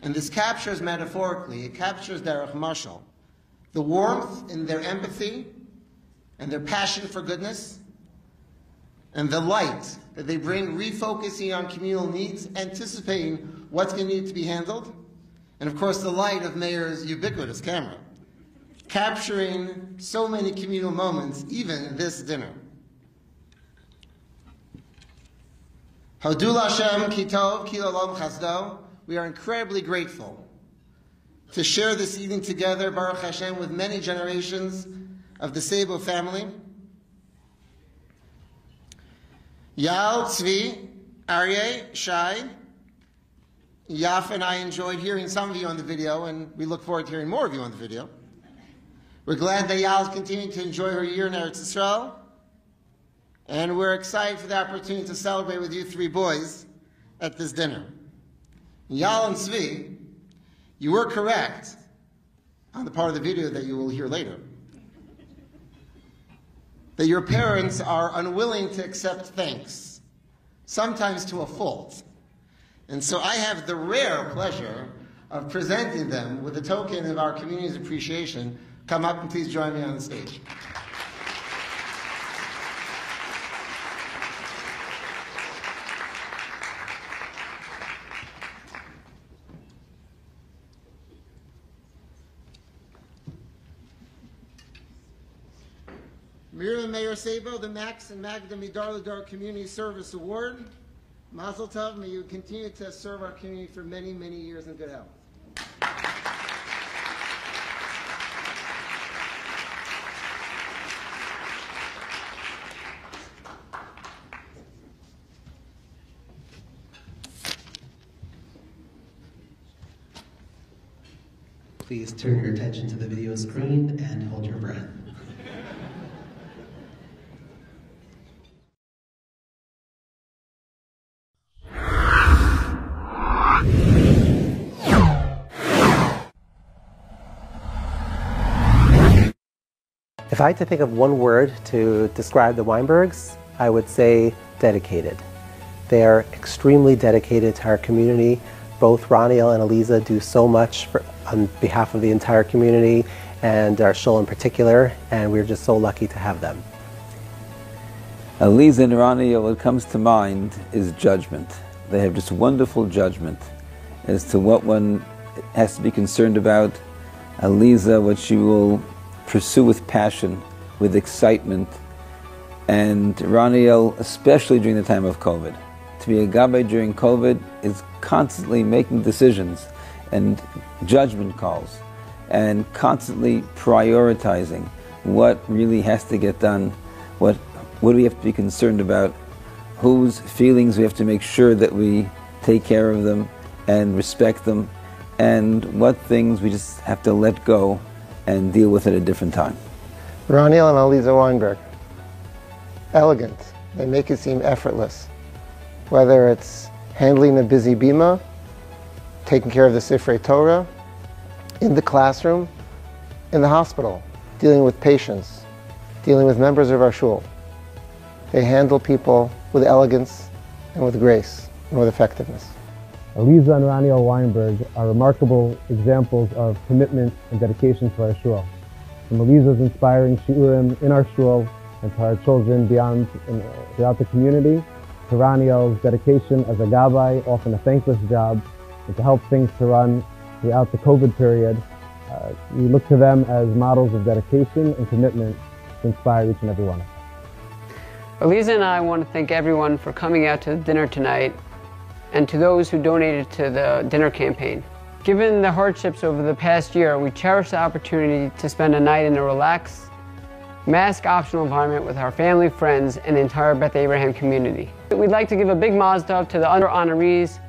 And this captures metaphorically, it captures derech mashal, the warmth in their empathy and their passion for goodness, and the light that they bring, refocusing on communal needs, anticipating what's going to need to be handled, and of course the light of Meir's ubiquitous camera, capturing so many communal moments, even this dinner. Hodul Hashem ki tov ki l'olam chasdo. We are incredibly grateful to share this evening together, Baruch Hashem, with many generations of the Sabo family. Yal, Tzvi, Aryeh, Shai, Yaf and I enjoyed hearing some of you on the video, and we look forward to hearing more of you on the video. We're glad that Yal is continuing to enjoy her year in Eretz Yisrael, and we're excited for the opportunity to celebrate with you three boys at this dinner. Yal and Tzvi, you were correct on the part of the video that you will hear later, that your parents are unwilling to accept thanks, sometimes to a fault. And so I have the rare pleasure of presenting them with a token of our community's appreciation. Come up and please join me on the stage. Miriam and Meir Sabo, the Max and Magda Midar Ladar Community Service Award. Mazel Tov, may you continue to serve our community for many, many years in good health. Please turn your attention to the video screen and hold your breath. If I had to think of one word to describe the Weinbergs, I would say dedicated. They are extremely dedicated to our community. Both Roniel and Aliza do so much on behalf of the entire community and our shul in particular, and we're just so lucky to have them. Aliza and Roniel, what comes to mind is judgment. They have just wonderful judgment as to what one has to be concerned about. Aliza, what she will pursue with passion, with excitement, and Roniel, especially during the time of COVID. To be a Gabbai during COVID is constantly making decisions and judgment calls and constantly prioritizing what really has to get done, what do we have to be concerned about, whose feelings we have to make sure that we take care of them and respect them, and what things we just have to let go and deal with at a different time. Roniel and Aliza Weinberg. elegant. They make it seem effortless. Whether it's handling the busy bima, taking care of the Sifrei Torah, in the classroom, in the hospital, dealing with patients, dealing with members of our shul. They handle people with elegance and with grace and with effectiveness. Aliza and Roniel Weinberg are remarkable examples of commitment and dedication to our shul. From Aliza's inspiring shiurim in our shul and to our children beyond throughout the community, to Roniel's dedication as a gabbai, often a thankless job, and to help things to run throughout the COVID period. We look to them as models of dedication and commitment to inspire each and every one of us. Aliza and I want to thank everyone for coming out to the dinner tonight and to those who donated to the dinner campaign. Given the hardships over the past year, we cherish the opportunity to spend a night in a relaxed, mask-optional environment with our family, friends, and the entire Beth Abraham community. We'd like to give a big mazda tov to the under-honorees,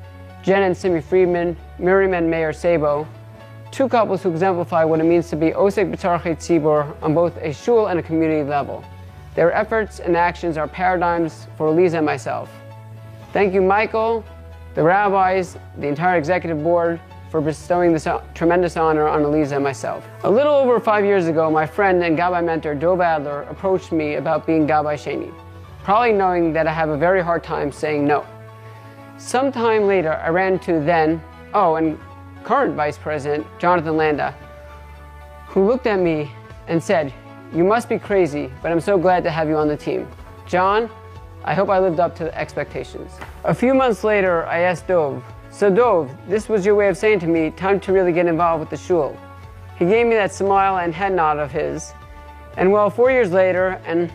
Jen and Simmy Friedman, Miriam and Mayor Sabo, two couples who exemplify what it means to be osek b'tzarchei tzibur on both a shul and a community level. Their efforts and actions are paradigms for Aliza and myself. Thank you, Michael, the rabbis, the entire executive board for bestowing this tremendous honor on Aliza and myself. A little over 5 years ago, my friend and Gabbai mentor, Dov Adler, approached me about being Gabbai Sheni, probably knowing that I have a very hard time saying no. Sometime later, I ran to then, and current Vice President, Jonathan Landa, who looked at me and said, "You must be crazy, but I'm so glad to have you on the team. John, I hope I lived up to the expectations." A few months later, I asked Dov, "So Dov, this was your way of saying to me, time to really get involved with the shul." He gave me that smile and head nod of his. And well, 4 years later, and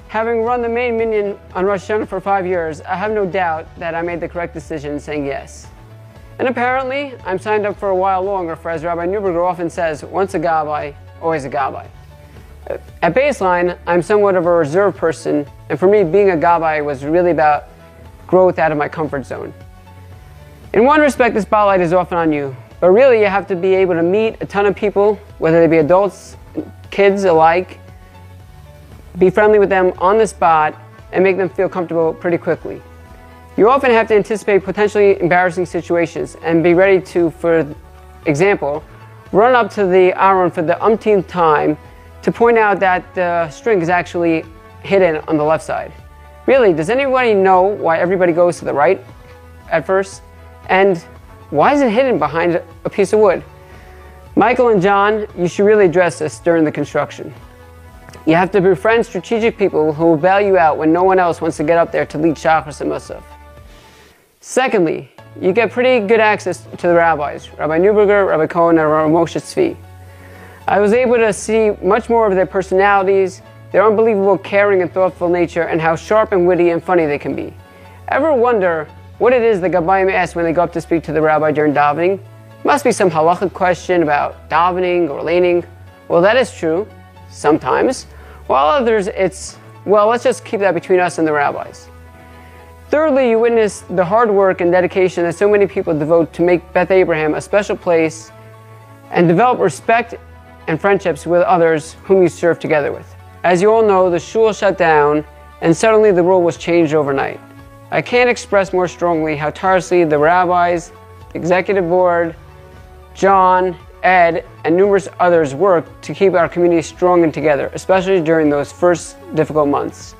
having run the main minyan on Rosh Hashanah for 5 years, I have no doubt that I made the correct decision in saying yes. And apparently, I'm signed up for a while longer, for as Rabbi Neuberger often says, once a gabbai, always a gabbai. At baseline, I'm somewhat of a reserved person, and for me, being a gabbai was really about growth out of my comfort zone. In one respect, the spotlight is often on you, but really you have to be able to meet a ton of people, whether they be adults, kids alike, be friendly with them on the spot, and make them feel comfortable pretty quickly. You often have to anticipate potentially embarrassing situations and be ready to, for example, run up to the aron for the umpteenth time to point out that the string is actually hidden on the left side. Really, does anybody know why everybody goes to the right at first? And why is it hidden behind a piece of wood? Michael and John, you should really address this during the construction. You have to befriend strategic people who will bail you out when no one else wants to get up there to lead Shachris and Musaf. Secondly, you get pretty good access to the rabbis, Rabbi Neuberger, Rabbi Cohen, and Rabbi Moshe Tzvi. I was able to see much more of their personalities, their unbelievable caring and thoughtful nature, and how sharp and witty and funny they can be. Ever wonder what it is the Gabbayim ask when they go up to speak to the rabbi during davening? Must be some halachic question about davening or laning. Well, that is true, sometimes. While others, it's, well, let's just keep that between us and the rabbis. Thirdly, you witness the hard work and dedication that so many people devote to make Beth Abraham a special place and develop respect and friendships with others whom you serve together with. As you all know, the shul shut down and suddenly the world was changed overnight. I can't express more strongly how tirelessly the rabbis, the executive board, John, Ed, and numerous others worked to keep our community strong and together, especially during those first difficult months.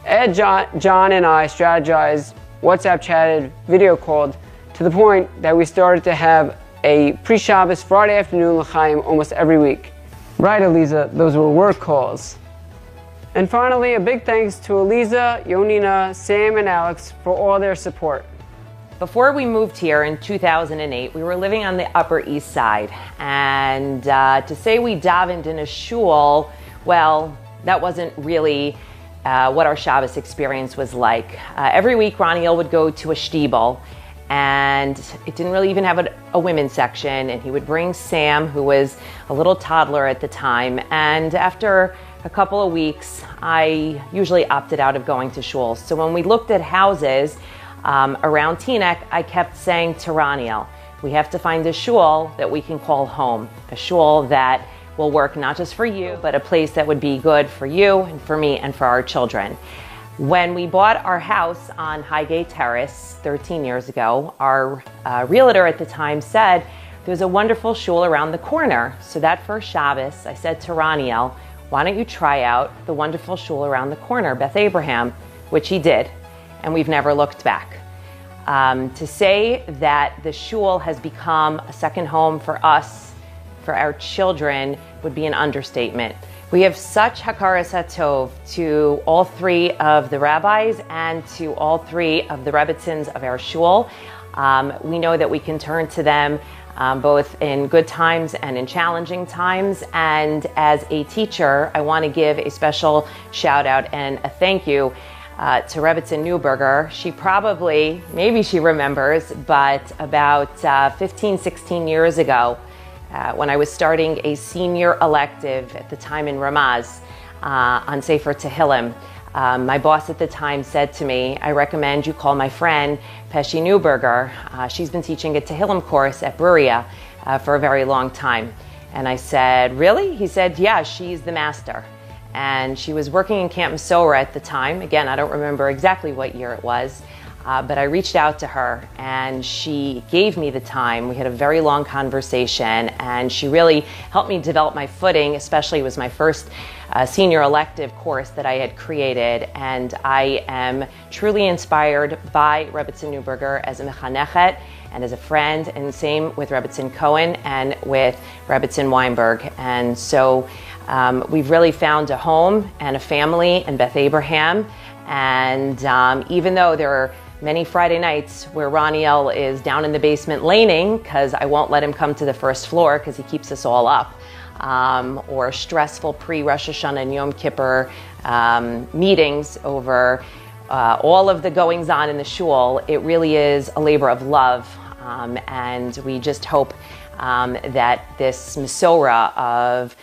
Ed, John, and I strategized, WhatsApp chatted, video called, to the point that we started to have a pre-Shabbos Friday afternoon l'chaim almost every week. Right, Aliza, those were work calls. And finally, a big thanks to Aliza, Yonina, Sam, and Alex for all their support. Before we moved here in 2008, we were living on the Upper East Side. And to say we davened in a shul, well, that wasn't really what our Shabbos experience was like. Every week, Roniel would go to a shtibel, and it didn't really even have a women's section, and he would bring Sam, who was a little toddler at the time, and after a couple of weeks, I usually opted out of going to shul. So when we looked at houses around Teaneck, I kept saying to Roniel, we have to find a shul that we can call home, a shul that will work not just for you, but a place that would be good for you and for me and for our children. When we bought our house on Highgate Terrace 13 years ago, our realtor at the time said, there's a wonderful shul around the corner. So that first Shabbos, I said to Roniel, why don't you try out the wonderful shul around the corner, Beth Abraham, which he did, and we've never looked back. To say that the shul has become a second home for us, for our children, would be an understatement. We have such hakaras hatov to all three of the rabbis and to all three of the rebbitzins of our shul. We know that we can turn to them both in good times and in challenging times. And as a teacher, I want to give a special shout out and a thank you to Rebbitzin Newberger. She probably, maybe she remembers, but about 15, 16 years ago, when I was starting a senior elective at the time in Ramaz on Sefer Tehillim, my boss at the time said to me, I recommend you call my friend Pesci Newberger. She's been teaching a Tehillim course at Bruria for a very long time. And I said, really? He said, yeah, she's the master. And she was working in Camp Mesorah at the time. Again, I don't remember exactly what year it was. But I reached out to her and she gave me the time. We had a very long conversation and she really helped me develop my footing, especially it was my first senior elective course that I had created. And I am truly inspired by Rebbitzin Newberger as a mechanechet and as a friend, and same with Rebbitzin Cohen and with Rebbitzin Weinberg. And so we've really found a home and a family in Beth Abraham. And even though there are many Friday nights where Roniel is down in the basement laning because I won't let him come to the first floor because he keeps us all up, or stressful pre-Rosh Hashanah and Yom Kippur meetings over all of the goings on in the shul. It really is a labor of love, and we just hope that this Mesorah of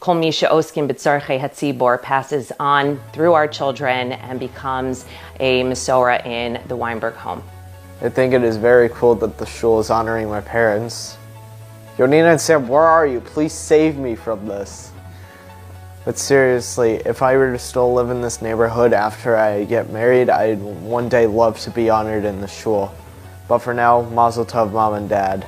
Kol Misha Oskin B'Tzarchei Hatzibor passes on through our children and becomes a Mesorah in the Weinberg home. I think it is very cool that the shul is honoring my parents. Yonina and Sam, where are you? Please save me from this. But seriously, if I were to still live in this neighborhood after I get married, I'd one day love to be honored in the shul. But for now, Mazel Tov, Mom and Dad.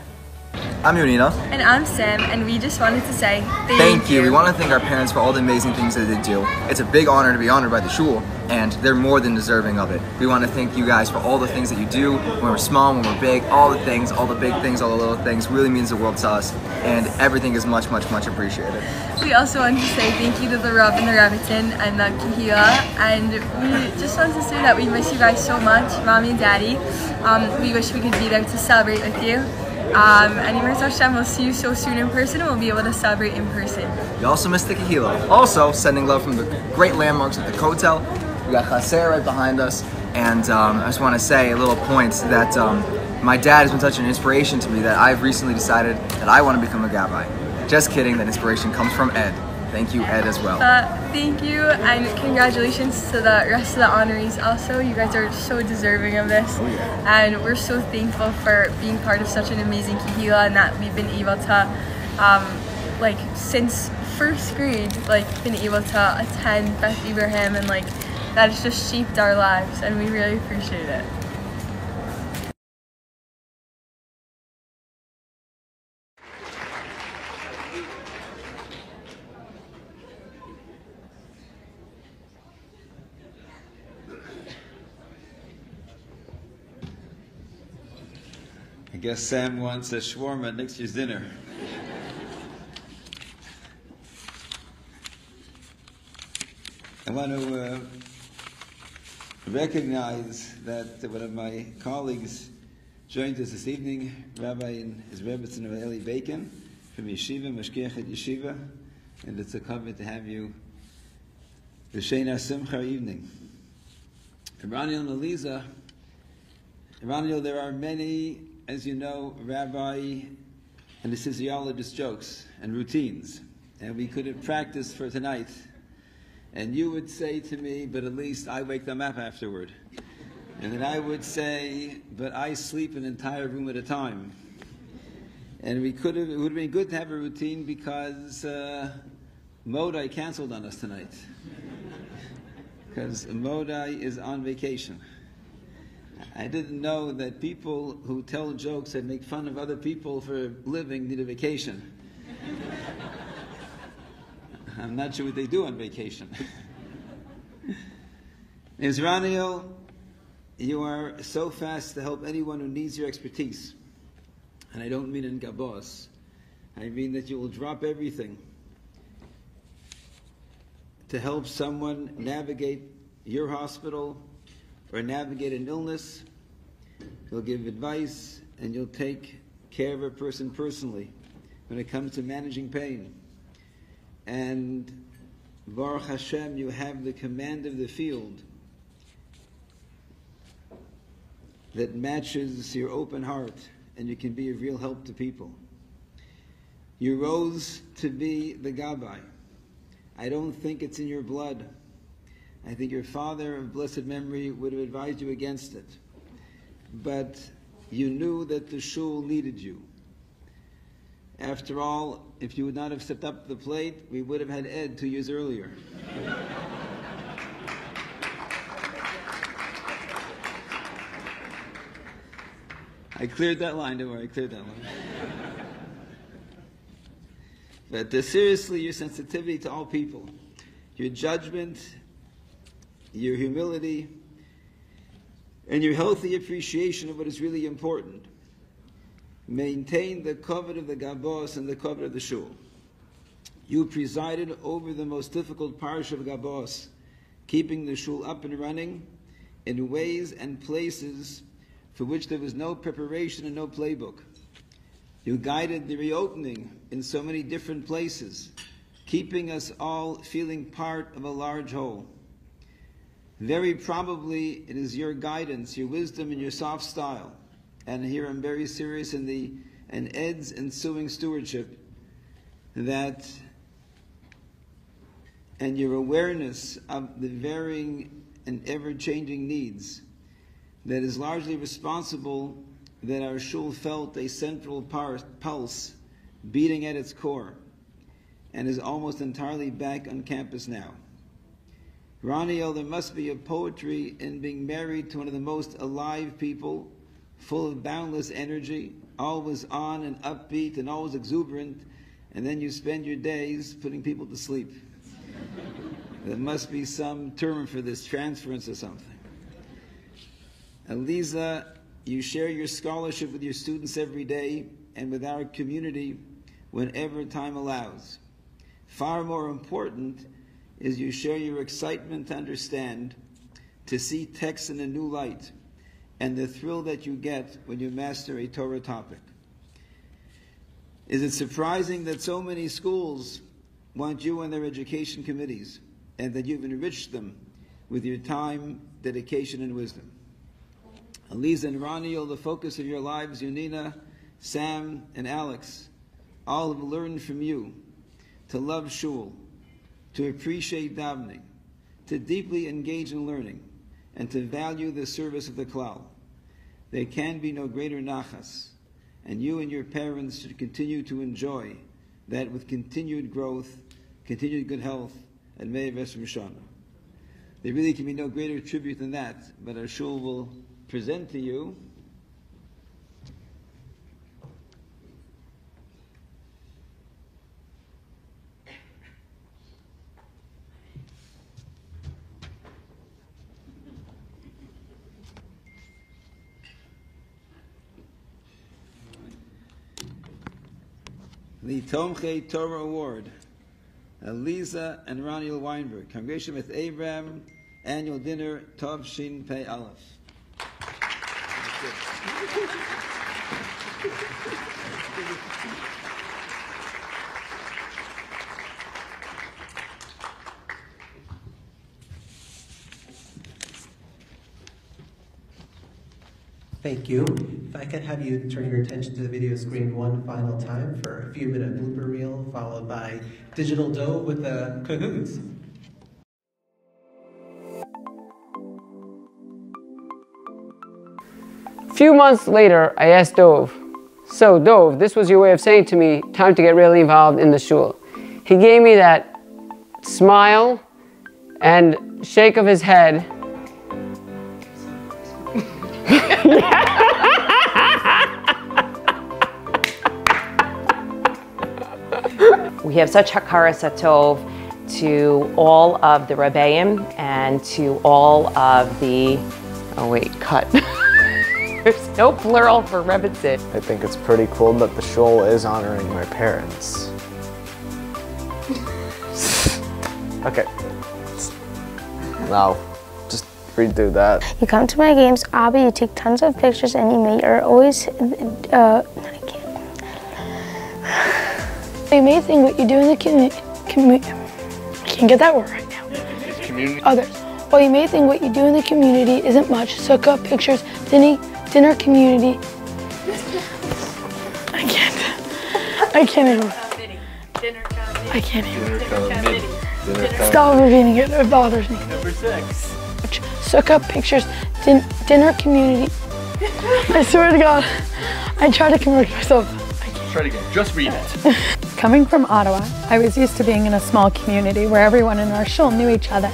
I'm Yonina. And I'm Sam, and we just wanted to say thank you. We want to thank our parents for all the amazing things that they do. It's a big honor to be honored by the shul, and they're more than deserving of it. We want to thank you guys for all the things that you do when we're small, when we're big, all the things, all the big things, all the little things, really means the world to us, and everything is much, much, much appreciated. We also want to say thank you to the Rav and the Rebbitzin and the Kehila, and we just want to say that we miss you guys so much, Mommy and Daddy. We wish we could be there to celebrate with you. And Yimar Hashem, we'll see you so soon in person, and we'll be able to celebrate in person. We also miss the Kehila. Also, sending love from the great landmarks at the Kotel. We got Chaser right behind us, and I just want to say a little point that my dad has been such an inspiration to me that I've recently decided that I want to become a gabbai. Just kidding, that inspiration comes from Ed. Thank you, Ed, as well. Thank you, and congratulations to the rest of the honorees also. You guys are so deserving of this. Oh, yeah. And we're so thankful for being part of such an amazing kehila, and that we've been able to, like, since first grade, like, been able to attend Beth Abraham, and, like, that has just shaped our lives, and we really appreciate it. I guess Sam wants a shawarma at next year's dinner. I want to recognize that one of my colleagues joined us this evening, Rabbi and his Rebbitzin of Eli Bacon from Yeshiva, Mashgiachet Yeshiva, and it's a comfort to have you the Sheina Simcha evening. For Roniel and Aliza, Roniel, there are many, as you know, rabbi and anesthesiologist jokes and routines, and we could have practiced for tonight. And you would say to me, but at least I wake them up afterward. And then I would say, but I sleep an entire room at a time. And it would have been good to have a routine because Modai canceled on us tonight. Because Modai is on vacation. I didn't know that people who tell jokes and make fun of other people for a living need a vacation. I'm not sure what they do on vacation. Ms. Roniel, you are so fast to help anyone who needs your expertise. And I don't mean in Gabos. I mean that you will drop everything to help someone navigate your hospital or navigate an illness. You'll give advice and you'll take care of a person personally when it comes to managing pain. And Baruch Hashem, you have the command of the field that matches your open heart, and you can be of real help to people. You rose to be the Gabbai. I don't think it's in your blood. I think your father of blessed memory would have advised you against it. But you knew that the shul needed you. After all, if you would not have stepped up to the plate, we would have had Ed 2 years earlier. I cleared that line, don't worry, I cleared that line. But seriously, your sensitivity to all people, your judgment, your humility, and your healthy appreciation of what is really important. Maintain the covet of the Gabos and the covet of the shul. You presided over the most difficult parish of Gabos, keeping the shul up and running in ways and places for which there was no preparation and no playbook. You guided the reopening in so many different places, keeping us all feeling part of a large whole. Very probably it is your guidance, your wisdom, and your soft style, and here I'm very serious in Ed's ensuing stewardship, that and your awareness of the varying and ever-changing needs that is largely responsible that our shul felt a central pulse beating at its core and is almost entirely back on campus now. Roniel, there must be a poetry in being married to one of the most alive people, full of boundless energy, always on and upbeat and always exuberant, and then you spend your days putting people to sleep. There must be some term for this, transference or something. Aliza, you share your scholarship with your students every day and with our community whenever time allows. Far more important is you share your excitement to understand, to see texts in a new light, and the thrill that you get when you master a Torah topic. Is it surprising that so many schools want you on their education committees and that you've enriched them with your time, dedication, and wisdom? Aliza and Roniel, the focus of your lives, Yonina, Sam, and Alex, all have learned from you to love shul, to appreciate davening, to deeply engage in learning, and to value the service of the klal. There can be no greater nachas, and you and your parents should continue to enjoy that with continued growth, continued good health, and Me'er Vesem Shana. There really can be no greater tribute than that, but our shul will present to you the Tomchei Torah Award, Aliza and Roniel Weinberg, Congregation with Abraham, Annual Dinner, Tov Shin Pei Aleph. Thank you. If I could have you turn your attention to the video screen one final time for a few-minute blooper reel, followed by Digital Dough with the cahoots. A few months later, I asked Dove, So, Dov, this was your way of saying to me, time to get really involved in the shul. He gave me that smile and shake of his head. We have such hakara satov to all of the Rebbeim and to all of the, oh wait, cut. There's no plural for Rebbitzin. I think it's pretty cool that the shul is honoring my parents. Okay. Now, just redo that. You come to my games, Abba, you take tons of pictures, and you're always, The amazing what you do in the community. I can't get that word right now. Community. Others. Well, the amazing what you do in the community isn't much. Sukkah, pictures, dinner, community. I can't even. I can't even. Stop repeating it. It bothers me. Number 6. Sukkah, pictures, dinner, community. I swear to God, I try to convert myself. Try it again. Just read it. Coming from Ottawa, I was used to being in a small community where everyone in our shul knew each other.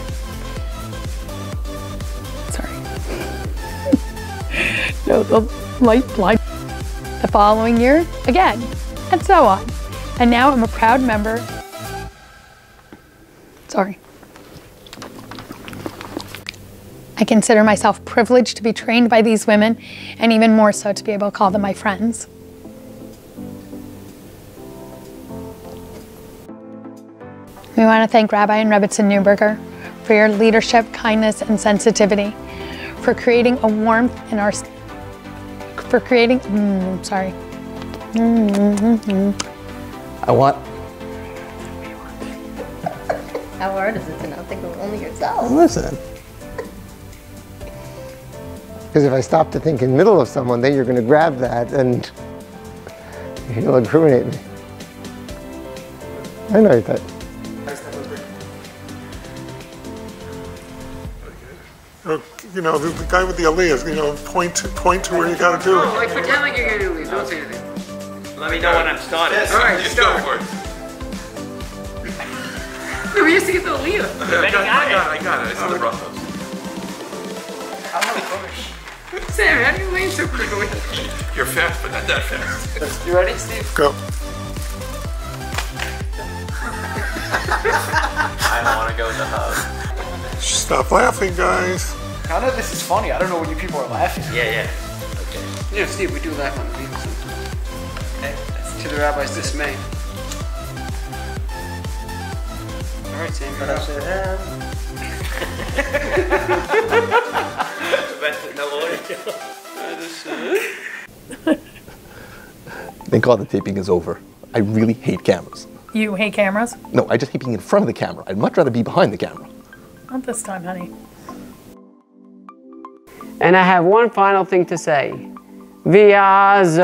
Sorry. No, the light blind. The following year, again, and so on. And now I'm a proud member. Sorry. I consider myself privileged to be trained by these women, and even more so to be able to call them my friends. We want to thank Rabbi and Rebbitzin Newberger for your leadership, kindness, and sensitivity, for creating a warmth in our, I want. How hard is it to not think of only yourself? Listen. Because if I stop to think in the middle of someone, then you're going to grab that and you'll incriminate me. I know that. You know, the guy with the Aliyah, you know, point to where you got to do it. Like pretend like you're going to leave. Don't say anything. Let me know when I'm starting. All right, start. No, we used to get the Aliyah. I got it. I saw the brothels. Sam, how do you lean so quickly? You're fast, but not that fast. You ready, Steve? Go. I don't want to go with the hug. Stop laughing, guys. None of this is funny. I don't know when you people are laughing. Yeah. Okay. Yeah, Steve, we do laugh on the people sometimes. Okay. To the rabbi's dismay. All right, Sam. You're up. Thank God the taping is over. I really hate cameras. You hate cameras? No, I just hate being in front of the camera. I'd much rather be behind the camera. Not this time, honey. And I have one final thing to say. V'yazor.